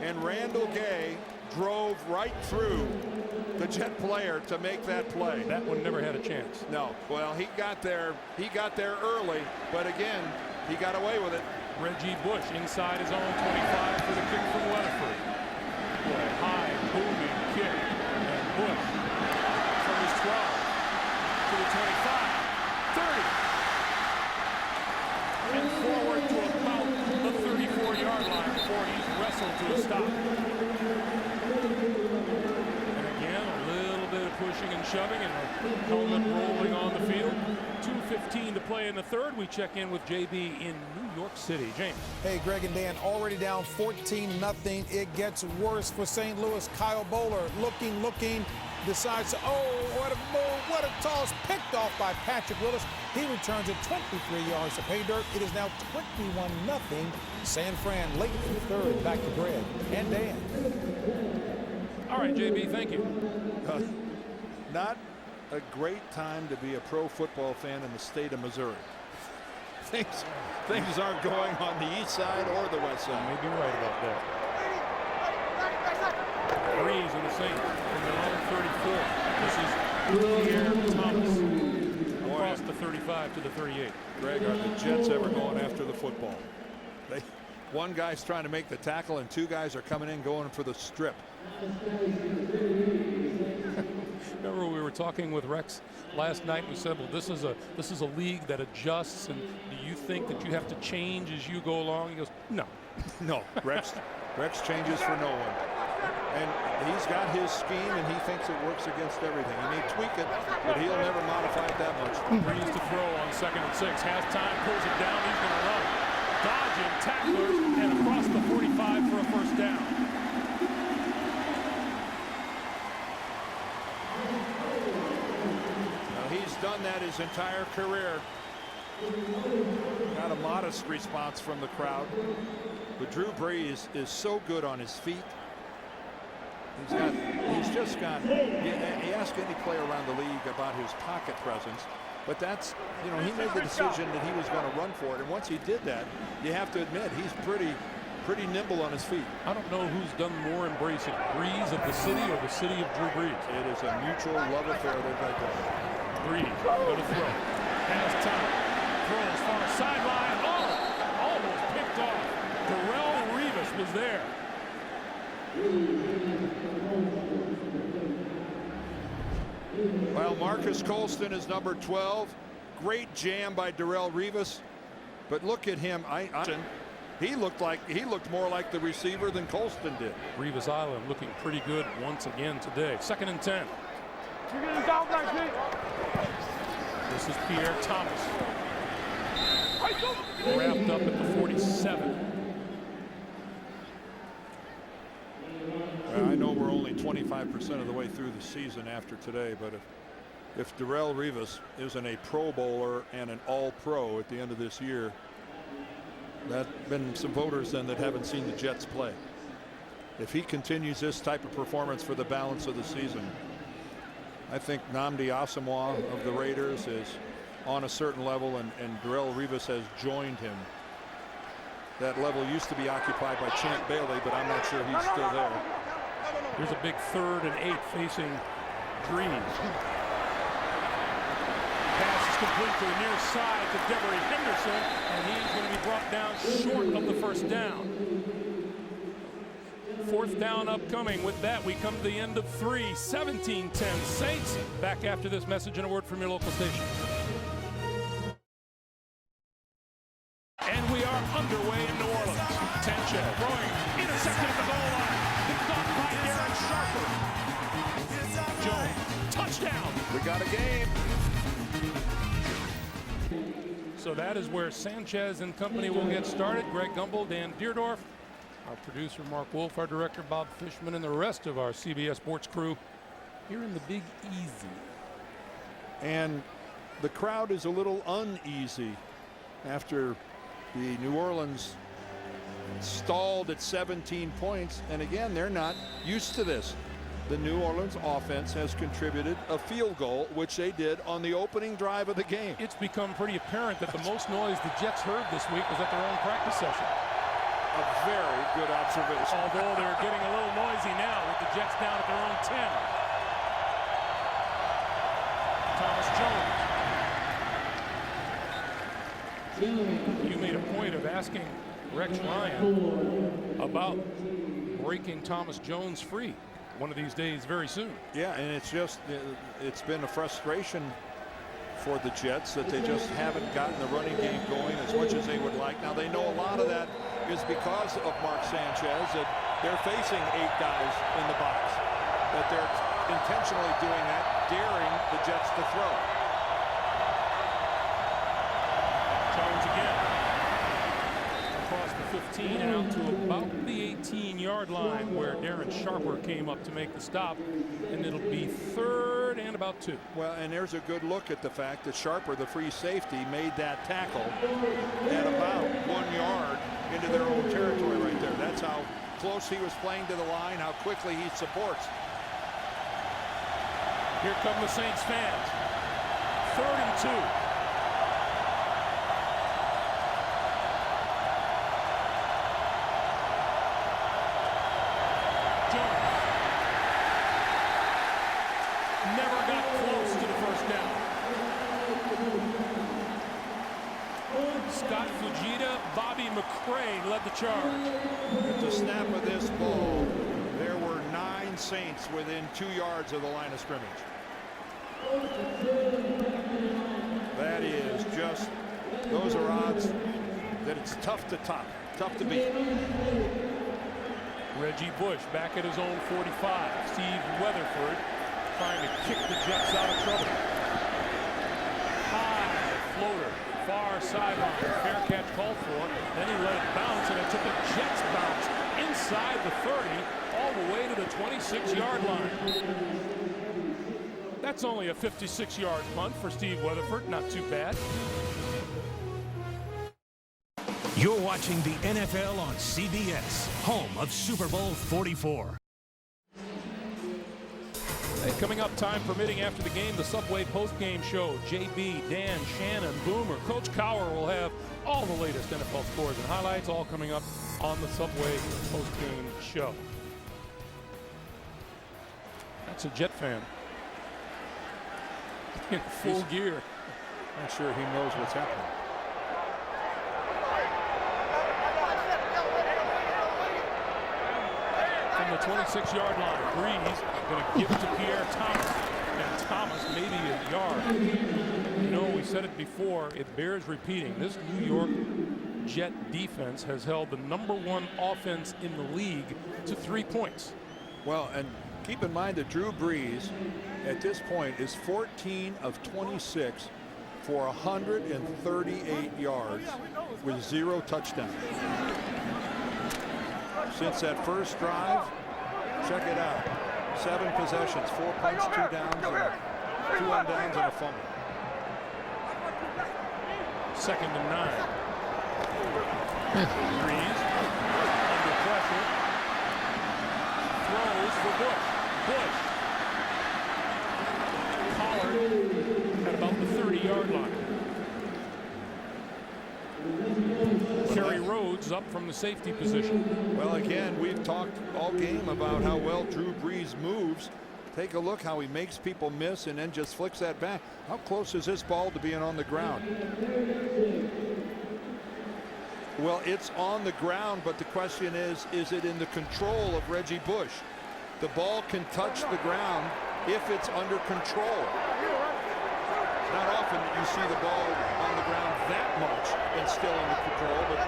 and Randall Gay drove right through the Jet player to make that play. That one never had a chance. No. Well, he got there early, but again, he got away with it. Reggie Bush inside his own 25 for the kick from Weatherford. High booming kick, and Bush from his 12 to the 25, 30, and forward to about the 34-yard line before he's wrestled to a stop. And again, a little bit of pushing and shoving, and a helmet rolling on the field. 2:15 to play in the 3rd. We check in with JB in New York City. James. Hey, Greg and Dan, already down 14-0. It gets worse for St. Louis. Kyle Bowler looking, decides to, what a move, what a toss, picked off by Patrick Willis. He returns it 23 yards to pay dirt. It is now 21-0. San Fran late in the 3rd. Back to Greg and Dan. All right, JB, thank you. Not a great time to be a pro football fan in the state of Missouri. Things aren't going on the east side or the west side. Maybe you're right about that. Breeze in the Saints from their own 34. This is Pierre Thomas across the 35 to the 38. Greg, are the Jets ever going after the football? One guy's trying to make the tackle, and 2 guys are coming in going for the strip. Remember, we were talking with Rex last night. We said, well, this is a league that adjusts, and do you think that you have to change as you go along? He goes, no. No, Rex changes for no one. And he's got his scheme, and he thinks it works against everything. He may tweak it, but he'll never modify it that much. Breeze to throw on 2nd and 6. Has time, pulls it down. He's going to run. Dodging tacklers and across the 45 for a 1st down. He's done that his entire career. Got a modest response from the crowd. But Drew Brees is so good on his feet. He's just got, you ask any player around the league about his pocket presence, but that's, he made the decision that he was going to run for it. And once he did that, you have to admit, he's pretty nimble on his feet. I don't know who's done more embracing, Breeze of the city or the city of Drew Brees. It is a mutual love affair they've got going. Breeze going to throw. Has time. Throws far sideline. Almost picked off. Darrelle Revis was there. Well, Marcus Colston is number 12. Great jam by Darrelle Revis. But look at him. He looked more like the receiver than Colston did. Revis Island looking pretty good once again today. 2nd and 10. This is Pierre Thomas. Wrapped up at the 47. I know we're only 25% of the way through the season after today, but if Darrelle Revis isn't a Pro Bowler and an All-Pro at the end of this year, there's been some voters then that haven't seen the Jets play. If he continues this type of performance for the balance of the season, I think Nnamdi Asomugha of the Raiders is on a certain level, and Darrelle Revis has joined him. That level used to be occupied by Champ Bailey, but I'm not sure he's still there. Here's a big 3rd and 8 facing Breeze. Pass is complete to the near side to Devery Henderson, and he's going to be brought down short of the 1st down. 4th down upcoming. With that, we come to the end of 3. 17-10 Saints. Back after this message and a word from your local station. And we Sanchez throwing, intercepted at the goal line. Picked off by Darren Sharper. Jones, touchdown. We got a game. So that is where Sanchez and company will get started. Greg Gumbel, Dan Deerdorf, our producer Mark Wolf, our director Bob Fishman, and the rest of our CBS Sports crew here in the Big Easy. And the crowd is a little uneasy after the New Orleans stalled at 17 points. And again, they're not used to this. The New Orleans offense has contributed a field goal, which they did on the opening drive of the game. It's become pretty apparent that the most noise the Jets heard this week was at their own practice session. A very good observation. Although they're getting a little noisy now with the Jets down at their own 10. Thomas Jones. You made a point of asking Rex Ryan about breaking Thomas Jones free one of these days very soon. Yeah, and it's been a frustration for the Jets that they just haven't gotten the running game going as much as they would like. Now they know a lot of that is because of Mark Sanchez, that they're facing 8 guys in the box, that they're intentionally doing that, daring the Jets to throw. Jones again across the 15 and out to about the 18-yard line where Darren Sharper came up to make the stop, and it'll be 3rd and about 2. Well, and there's a good look at the fact that Sharper, the free safety, made that tackle at about 1 yard into their own territory right there. That's how close he was playing to the line, how quickly he supports. Here come the Saints fans. 3rd and 2. Never got close to the first down. Scott Fujita, Bobby McCray led the charge. At the snap of this ball, there were 9 Saints within 2 yards of the line of scrimmage. That is just, those are odds that it's tough to top, tough to beat. Reggie Bush back at his own 45. Steve Weatherford trying to kick the Jets out of trouble. High floater, far sideline. Fair catch called for. Then he let it bounce, and it took a Jets bounce inside the 30 all the way to the 26-yard line. That's only a 56-yard punt for Steve Weatherford. Not too bad. You're watching the NFL on CBS, home of Super Bowl 44. And coming up, time permitting, after the game, the Subway post-game show. JB, Dan, Shannon, Boomer, Coach Cowher will have all the latest NFL scores and highlights, all coming up on the Subway post-game show. That's a Jet fan in full gear. I'm sure he knows what's happening. From the 26-yard line, Breeze going to give it to Pierre Thomas, and Thomas maybe a yard. You know, we said it before, it bears repeating. This New York Jet defense has held the #1 offense in the league to 3 points. Well, and keep in mind that Drew Brees at this point is 14 of 26 for 138 yards with 0 touchdowns. Since that first drive, check it out. 7 possessions, 4 punts, 2 downs, 2 undowns, and a fumble. 2nd and 9. Breeze under pressure. Throws for Bush. Pollard at about the 30-yard line. Kerry Rhodes up from the safety position. Well, again, we've talked all game about how well Drew Brees moves. Take a look how he makes people miss and then just flicks that back. How close is this ball to being on the ground? Well, it's on the ground, but the question is it in the control of Reggie Bush? The ball can touch the ground if it's under control. Not often that you see the ball on the ground that much and still under control, but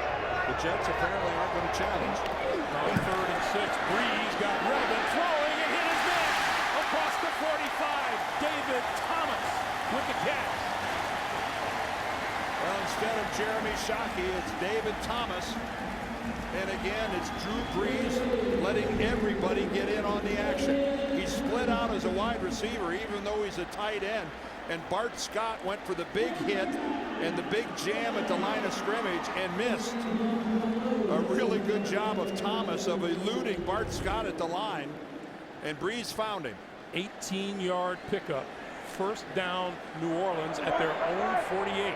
The Jets apparently aren't going to challenge. On 3rd and 6, Breeze got rid of it, throwing and hit his man across the 45. David Thomas with the catch. Well, instead of Jeremy Shockey, it's David Thomas. And again, it's Drew Brees letting everybody get in on the action. He split out as a wide receiver, even though he's a tight end. And Bart Scott went for the big hit and the big jam at the line of scrimmage and missed. A really good job of Thomas of eluding Bart Scott at the line. And Brees found him. 18-yard pickup. First down, New Orleans at their own 48.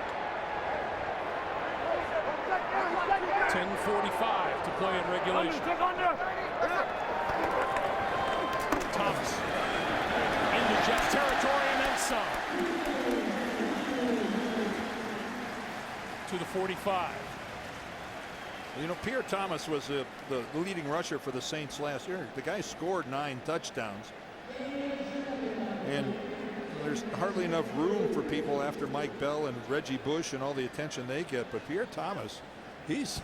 10:45 to play in regulation. Thomas into Jets territory and then some. To the 45. You know, Pierre Thomas was the leading rusher for the Saints last year. The guy scored 9 touchdowns. And there's hardly enough room for people after Mike Bell and Reggie Bush and all the attention they get. But Pierre Thomas, he's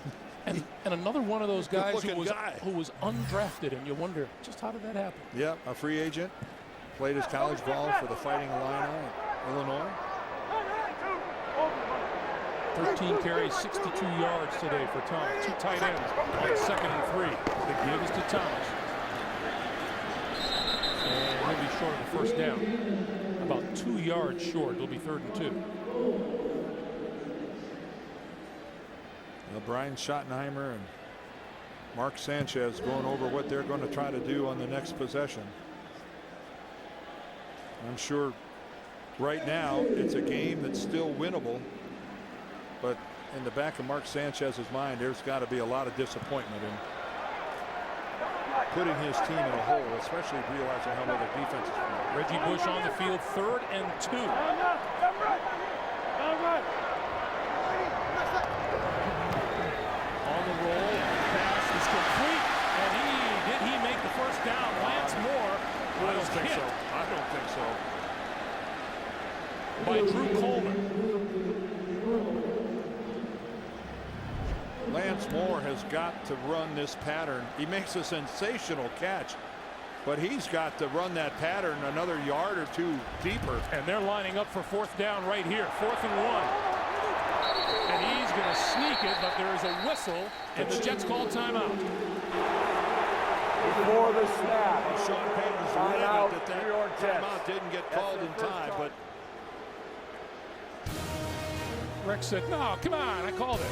and another one of those guys who was undrafted, and you wonder just how did that happen. Yeah, a free agent, played his college ball for the Fighting Illini, Illinois. 13 carries, 62 yards today for Thomas. 2 tight ends on 2nd and 3. The give is to Thomas. And he'll be short of the first down. About 2 yards short. It'll be 3rd and 2. Brian Schottenheimer and Mark Sanchez going over what they're going to try to do on the next possession. I'm sure right now it's a game that's still winnable, but in the back of Mark Sanchez's mind, there's got to be a lot of disappointment in putting his team in a hole, especially realizing how well the defense is playing. Reggie Bush on the field, 3rd and 2. On the roll, pass is complete, and did he make the first down? Lance Moore was I don't think hit so. I don't think so. by Drew Coleman. Lance Moore has got to run this pattern. He makes a sensational catch, but he's got to run that pattern another yard or 2 deeper. And they're lining up for 4th down right here, 4th and 1. And he's going to sneak it, but there is a whistle, and the Jets call timeout. Before the snap, Sean Payton's timeout, livid that New York Jets. timeout didn't get called in time, but Rex said, no, come on, I called it.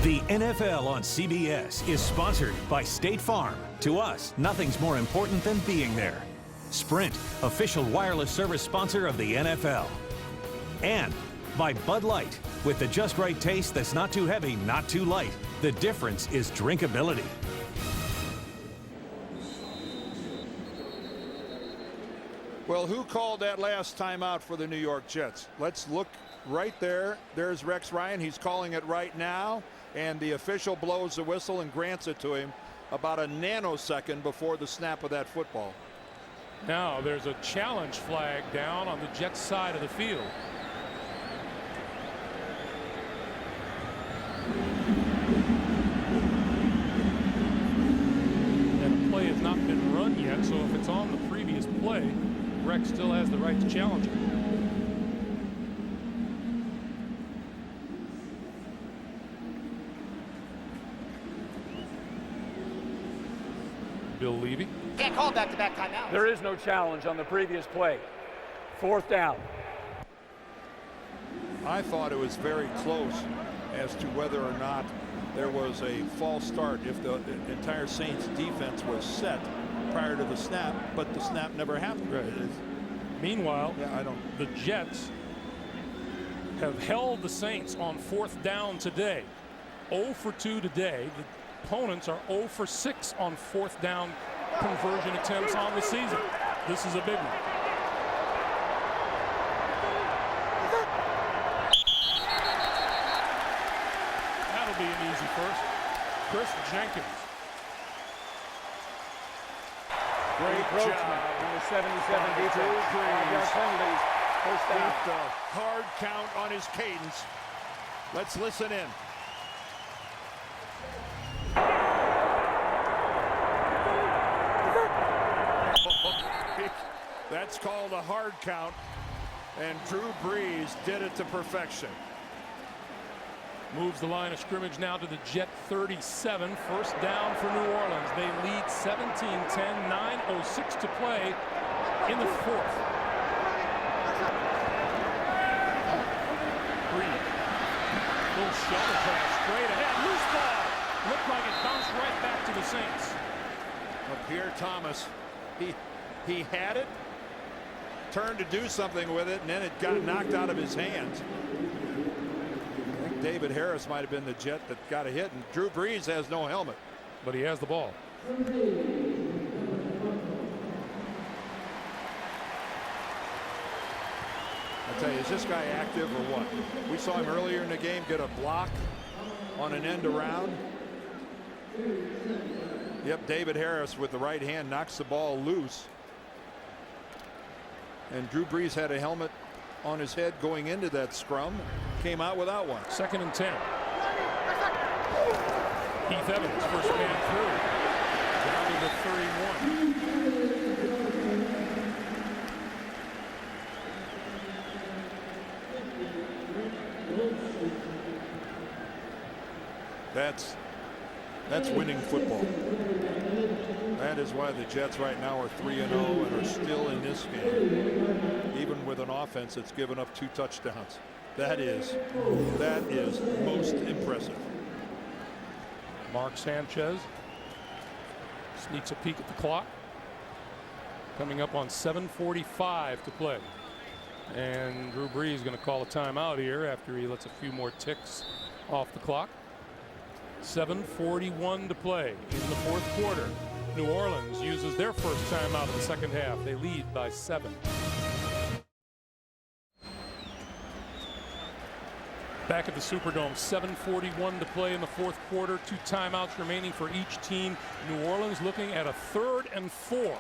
The NFL on CBS is sponsored by State Farm. To us, nothing's more important than being there. Sprint, official wireless service sponsor of the NFL. And by Bud Light, with the just right taste that's not too heavy, not too light. The difference is drinkability. well, who called that last timeout for the New York Jets? Let's look right there. There's Rex Ryan. He's calling it right now, and the official blows the whistle and grants it to him about a nanosecond before the snap of that football. Now there's a challenge flag down on the Jets side of the field. And the play has not been run yet, so if it's on the previous play, Rex still has the right to challenge it. Bill Levy. Can't call back-to-back timeouts. There is no challenge on the previous play. 4th down. I thought it was very close as to whether or not there was a false start if the entire Saints defense was set prior to the snap, but the snap never happened. Right. Yeah, Meanwhile, the Jets have held the Saints on 4th down today. 0 for 2 today. The opponents are 0 for 6 on 4th down conversion attempts on the season. This is a big one. That'll be an easy first. Chris Jenkins. Great job. Number 77 defense. 5-yard penalty. First down. With the hard count on his cadence. Let's listen in. That's called a hard count, and Drew Brees did it to perfection. Moves the line of scrimmage now to the Jet 37. First down for New Orleans. They lead 17-10, 9:06 to play in the fourth. Brees. Little shoulder pass straight ahead. Loose ball. Looked like it bounced right back to the Saints. Well, Pierre Thomas, he had it, turned to do something with it, and then it got knocked out of his hands. I think David Harris might have been the Jet that got a hit, and Drew Brees has no helmet. But he has the ball. I tell you, is this guy active or what? We saw him earlier in the game get a block on an end around. Yep, David Harris with the right hand knocks the ball loose. And Drew Brees had a helmet on his head going into that scrum. Came out without one. 2nd and 10. Keith Evans, first man through. Down to the 31. That's winning football. That is why the Jets right now are 3-0 and are still in this game, even with an offense that's given up 2 touchdowns. That is most impressive. Mark Sanchez sneaks a peek at the clock. Coming up on 7:45 to play. And Drew Brees going to call a timeout here after he lets a few more ticks off the clock. 7:41 to play in the fourth quarter. New Orleans uses their first timeout of the second half. They lead by 7. Back at the Superdome, 7:41 to play in the fourth quarter. 2 timeouts remaining for each team. New Orleans looking at a 3rd and 4.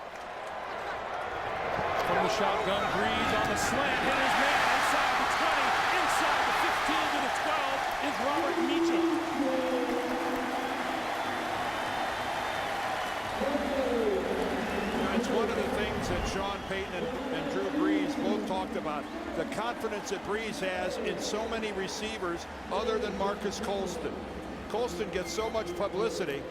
From the shotgun, Brees on the slant, hit his man inside the 20, inside the 15 to the 12 is Robert Meacham. It's one of the things that Sean Payton and Drew Brees both talked about. The confidence that Brees has in so many receivers other than Marcus Colston. Colston gets so much publicity,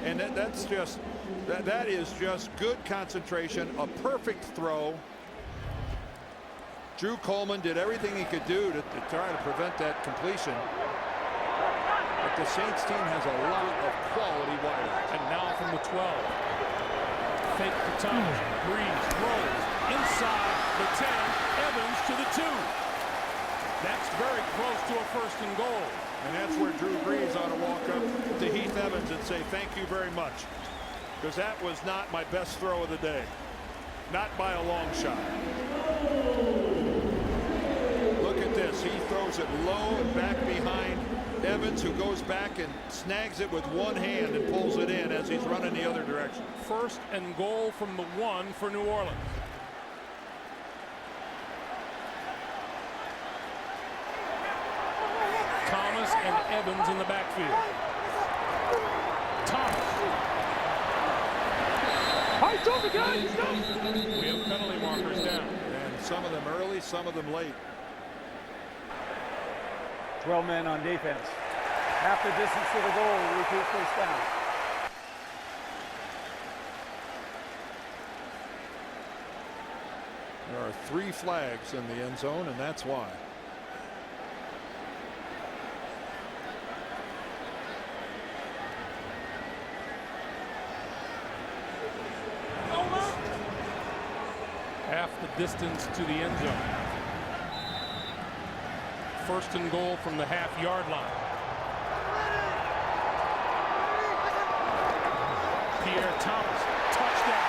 and that is just good concentration, a perfect throw. Drew Coleman did everything he could do to try to prevent that completion. But the Saints team has a lot of quality wide. And now from the 12. Fake to Thomas. Brees throws inside the 10. Evans to the 2. That's very close to a 1st and goal. And that's where Drew Brees ought to walk up to Heath Evans and say thank you very much. Because that was not my best throw of the day. Not by a long shot. Look at this. He throws it low and back behind Evans, who goes back and snags it with one hand and pulls it in as he's running the other direction. 1st and goal from the 1 for New Orleans. Thomas and Evans in the backfield. Thomas. We have penalty markers down. And some of them early, some of them late. 12 men on defense. Half the distance to the goal. Repeat first down. There are 3 flags in the end zone, and that's why. Half the distance to the end zone. 1st and goal from the half-yard line. Pierre Thomas, touchdown.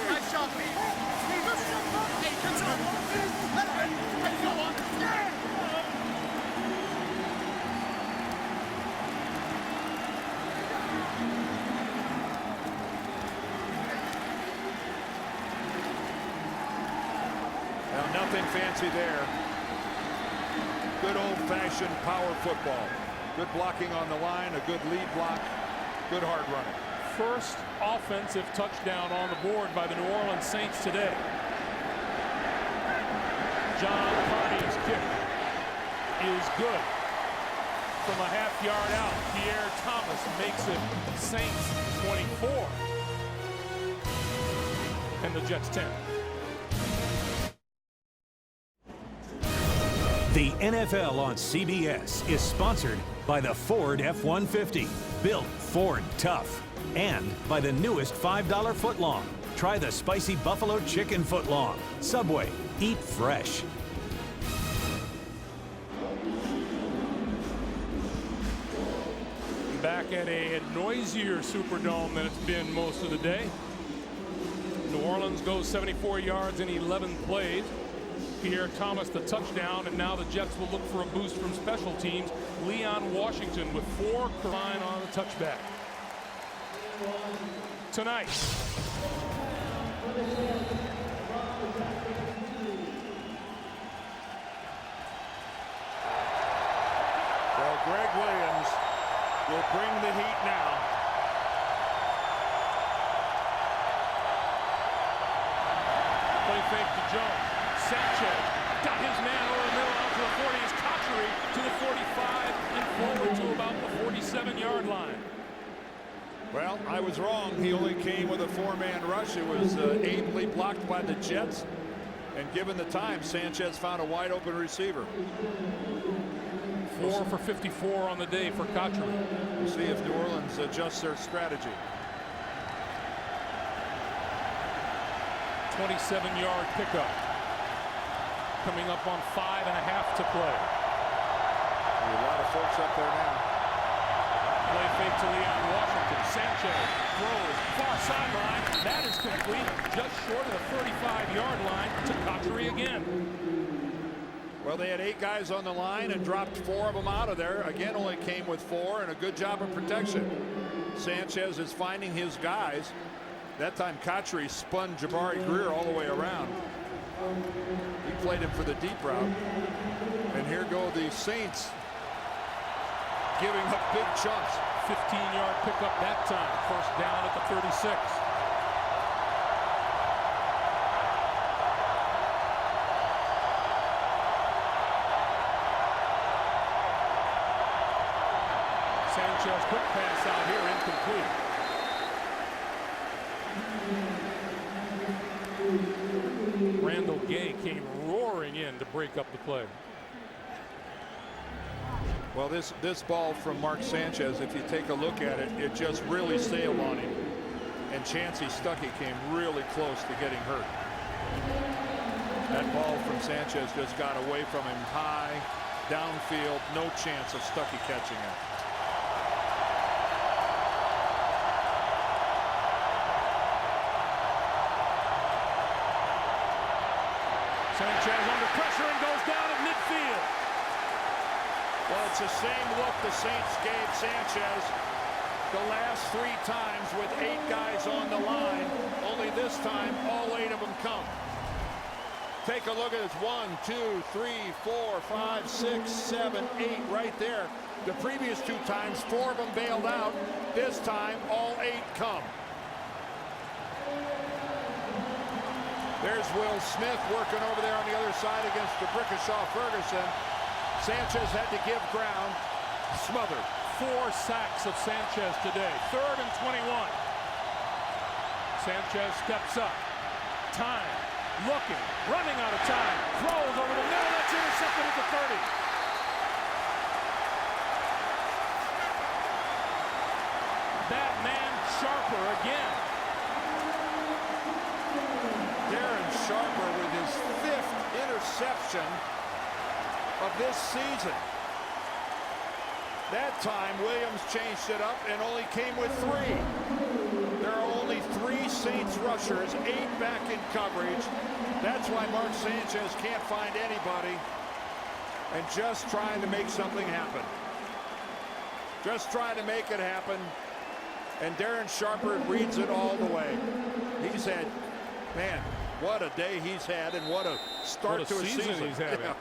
Nice job, Pete. Hey, good job. Let's go on. Nothing fancy there. Good old-fashioned power football. Good blocking on the line, a good lead block, good hard running. First offensive touchdown on the board by the New Orleans Saints today. John Carney's kick is good. From a half-yard out, Pierre Thomas makes it Saints 24. And the Jets 10. The NFL on CBS is sponsored by the Ford F-150, built Ford tough, and by the newest $5 footlong. Try the spicy buffalo chicken footlong. Subway, eat fresh. Back at a noisier Superdome than it's been most of the day. New Orleans goes 74 yards in 11 plays. Pierre Thomas the touchdown, and now the Jets will look for a boost from special teams. Leon Washington with 4 line on the touchback. Tonight. Well, Greg Williams will bring the heat now. Play fake to Jones. Sanchez got his man over the middle out to the 40. It's Cotchery to the 45 and forward to about the 47-yard line. Well, I was wrong. He only came with a 4-man rush. It was ably blocked by the Jets. And given the time, Sanchez found a wide open receiver. 4 for 54 on the day for Cotchery. We'll see if New Orleans adjusts their strategy. 27-yard pickup. Coming up on 5.5 to play. A lot of folks up there now. Play fake to Leon Washington. Sanchez throws far sideline. That is complete, just short of the 35-yard line to Cotchery again. Well, they had 8 guys on the line and dropped 4 of them out of there. Again, only came with 4 and a good job of protection. Sanchez is finding his guys. That time Cotchery spun Jabari Greer all the way around. He played him for the deep route. And here go the Saints giving up big chunks. 15-yard pickup that time. First down at the 36. Sanchez quick pass out here, incomplete. Randall Gay came roaring in to break up the play. Well, this ball from Mark Sanchez, if you take a look at it, it just really sailed on him. And Chancey Stuckey came really close to getting hurt. That ball from Sanchez just got away from him high, downfield, no chance of Stuckey catching it. Sanchez under pressure and goes down at midfield. Well, it's the same look the Saints gave Sanchez the last 3 times with 8 guys on the line. Only this time, all 8 of them come. Take a look at this. 1, 2, 3, 4, 5, 6, 7, 8 right there. The previous 2 times, 4 of them bailed out. This time, all 8 come. There's Will Smith working over there on the other side against DeBrickashaw Ferguson. Sanchez had to give ground. Smothered. 4 sacks of Sanchez today. 3rd and 21. Sanchez steps up. Time. Looking. Running out of time. Throws over the middle. That's intercepted at the 30. That man Sharper again. Darren Sharper with his 5th interception of this season. That time Williams changed it up and only came with 3. There are only 3 Saints rushers, 8 back in coverage. That's why Mark Sanchez can't find anybody and just trying to make something happen. Just trying to make it happen. And Darren Sharper reads it all the way. He said, man, What a day he's had, and what a start to a season he's having. Yeah.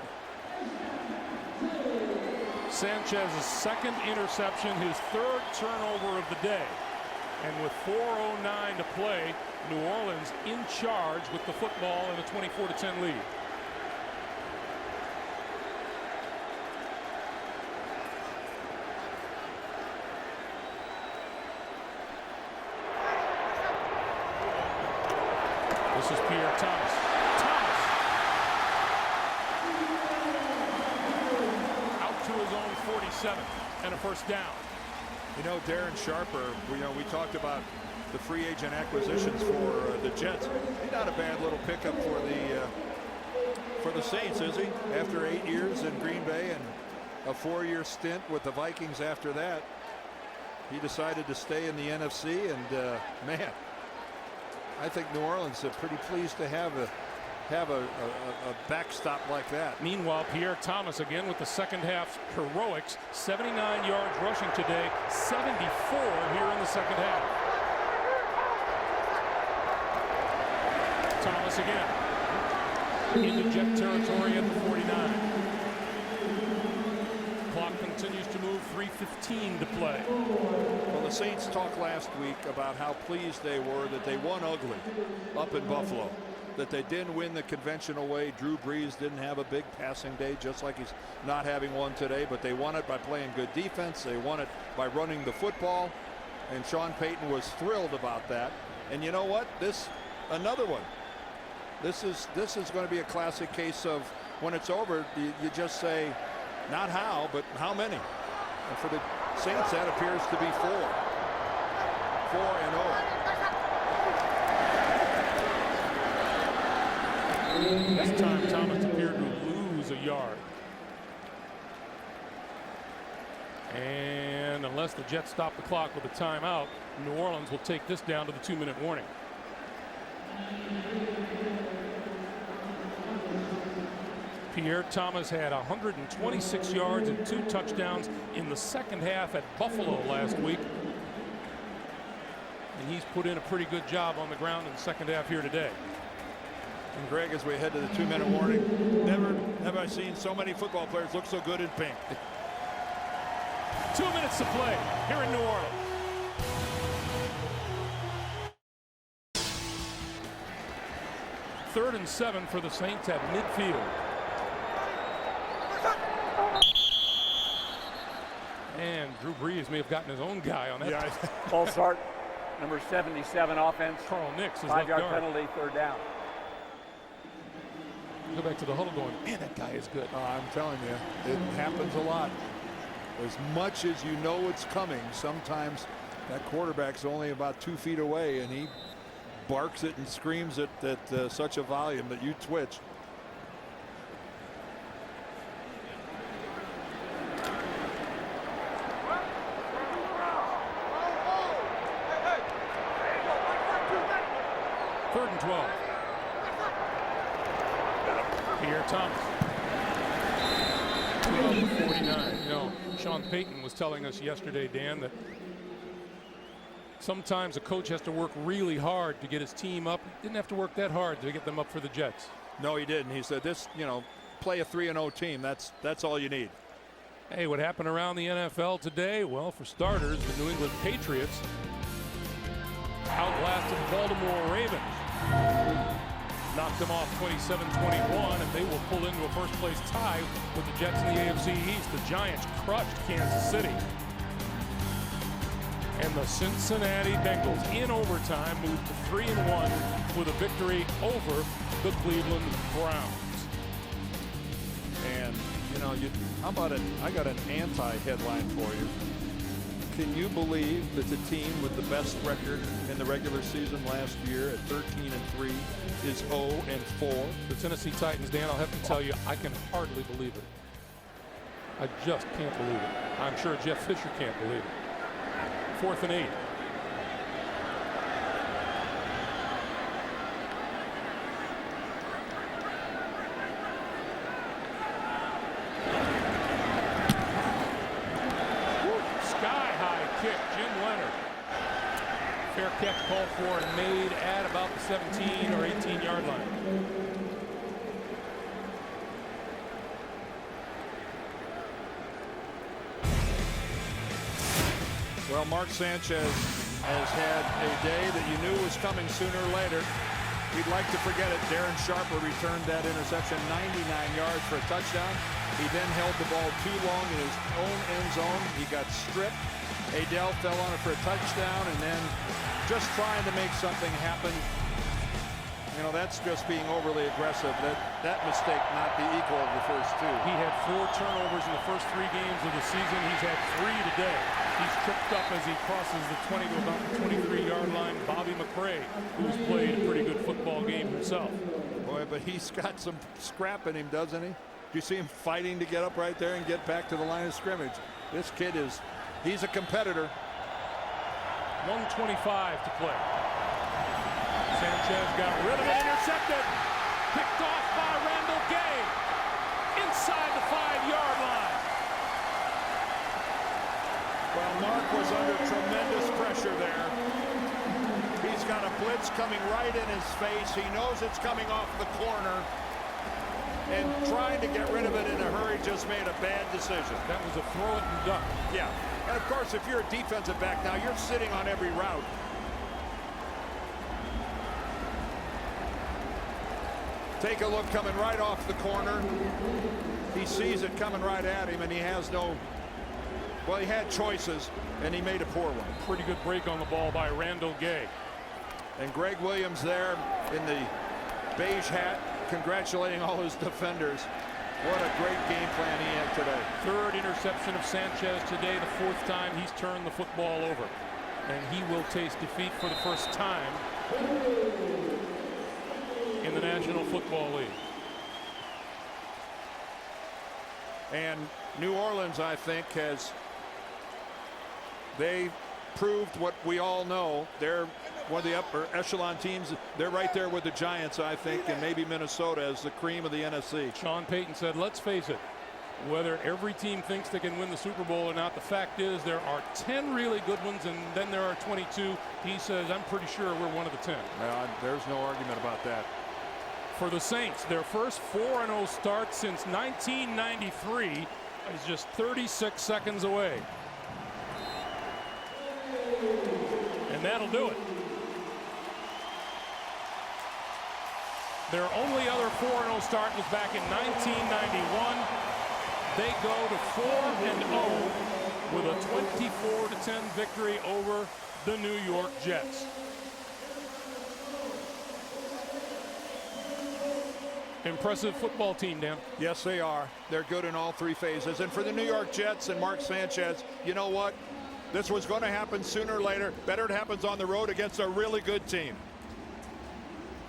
Sanchez's second interception, his third turnover of the day. And with 4:09 to play, New Orleans in charge with the football and a 24-10 lead. This is Pierre Thomas. Out to his own 47 and a first down. You know, Darren Sharper, we talked about the free agent acquisitions for the Jets. He's not a bad little pickup for the Saints, is he? After 8 years in Green Bay and a 4-year stint with the Vikings after that, he decided to stay in the NFC, and man, I think New Orleans are pretty pleased to have a backstop like that. Meanwhile, Pierre Thomas again with the second half heroics. 79 yards rushing today, 74 here in the second half. Thomas again into Jet territory at the 49. Clock continues to move. 3:15 to play. Well, the Saints talked last week about how pleased they were that they won ugly up in Buffalo, that they didn't win the conventional way. Drew Brees didn't have a big passing day, just like he's not having one today, but they won it by playing good defense. They won it by running the football, and Sean Payton was thrilled about that. And you know what? Another one. This is going to be a classic case of when it's over, you just say, not how, but how many. And for the Saints, that appears to be 4. 4-0. This time Thomas appeared to lose a yard. And unless the Jets stop the clock with a timeout, New Orleans will take this down to the 2-minute warning. Pierre Thomas had 126 yards and 2 touchdowns in the second half at Buffalo last week. And he's put in a pretty good job on the ground in the second half here today. And Greg, as we head to the 2-minute warning, never have I seen so many football players look so good in pink. 2 minutes to play here in New Orleans. Third and 7 for the Saints at midfield. And Drew Brees may have gotten his own guy on that. Yeah. False start, number 77 offense. Carl Nix is 5-yard left guard. penalty, third down. Go back to the huddle going, man, that guy is good. I'm telling you, it happens a lot. As much as you know it's coming, sometimes that quarterback's only about 2 feet away, and he barks it and screams it at such a volume that you twitch. Third and 12. Pierre Thomas. 12-49. You know, Sean Payton was telling us yesterday, Dan, that sometimes a coach has to work really hard to get his team up. He didn't have to work that hard to get them up for the Jets. No, he didn't. He said, play a 3-0 team. That's all you need. Hey, what happened around the NFL today? Well, for starters, the New England Patriots outlasted the Baltimore Ravens. Knocked them off 27-21, and they will pull into a first-place tie with the Jets in the AFC East. The Giants crushed Kansas City. And the Cincinnati Bengals, in overtime, moved to 3-1 with a victory over the Cleveland Browns. And, how about I got an anti-headline for you. Can you believe that the team with the best record in the regular season last year at 13-3 is 0-4? The Tennessee Titans, Dan, I'll have to tell you, I can hardly believe it. I just can't believe it. I'm sure Jeff Fisher can't believe it. 4th and 8. Fair catch called for and made at about the 17 or 18-yard line. Well, Mark Sanchez has had a day that you knew was coming sooner or later. We'd like to forget it. Darren Sharper returned that interception 99 yards for a touchdown. He then held the ball too long in his own end zone. He got stripped. Adele fell on it for a touchdown, and then just trying to make something happen. You know, that's just being overly aggressive. That mistake not the equal of the first two. He had 4 turnovers in the first 3 games of the season. He's had 3 today. He's tripped up as he crosses the 20 to about the 23-yard line. Bobby McCray, who's played a pretty good football game himself. Boy, but he's got some scrap in him, doesn't he? Do you see him fighting to get up right there and get back to the line of scrimmage? This kid he's a competitor. 1:25 to play. Sanchez got rid of it, intercepted. Picked off by Randall Gay. Inside the 5-yard line. Well, Mark was under tremendous pressure there. He's got a blitz coming right in his face. He knows it's coming off the corner. And trying to get rid of it in a hurry just made a bad decision. That was a throw it and duck. Yeah. And of course, if you're a defensive back now, you're sitting on every route. Take a look coming right off the corner. He sees it coming right at him, and he has no... Well, he had choices, and he made a poor one. Pretty good break on the ball by Randall Gay. And Greg Williams there in the beige hat, congratulating all his defenders. What a great game plan he had today. 3rd interception of Sanchez today, the 4th time he's turned the football over. And he will taste defeat for the first time in the National Football League. And New Orleans, I think, they proved what we all know. They're one of the upper echelon teams. They're right there with the Giants, I think, and maybe Minnesota as the cream of the NFC. Sean Payton said, let's face it, whether every team thinks they can win the Super Bowl or not, the fact is there are 10 really good ones, and then there are 22. He says, I'm pretty sure we're one of the 10. There's no argument about that. For the Saints, their first 4-0 start since 1993 is just 36 seconds away. And that'll do it. Their only other 4-0 start was back in 1991. They go to 4-0 with a 24-10 victory over the New York Jets. Impressive football team, Dan. Yes, they are. They're good in all 3 phases. And for the New York Jets and Mark Sanchez, you know what? This was going to happen sooner or later. Better it happens on the road against a really good team.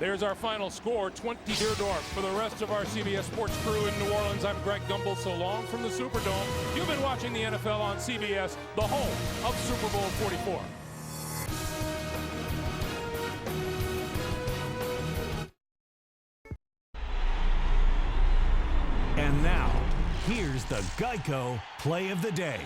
There's our final score, 20 Deerdorf. For the rest of our CBS Sports crew in New Orleans, I'm Greg Gumbel. So long from the Superdome. You've been watching the NFL on CBS, the home of Super Bowl 44. And now, here's the Geico Play of the Day.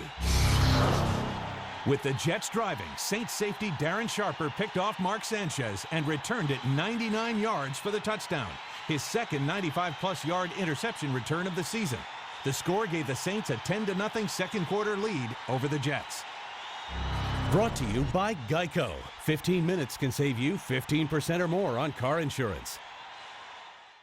With the Jets driving, Saints safety Darren Sharper picked off Mark Sanchez and returned it 99 yards for the touchdown, his second 95-plus yard interception return of the season. The score gave the Saints a 10-0 second quarter lead over the Jets. Brought to you by Geico. 15 minutes can save you 15% or more on car insurance.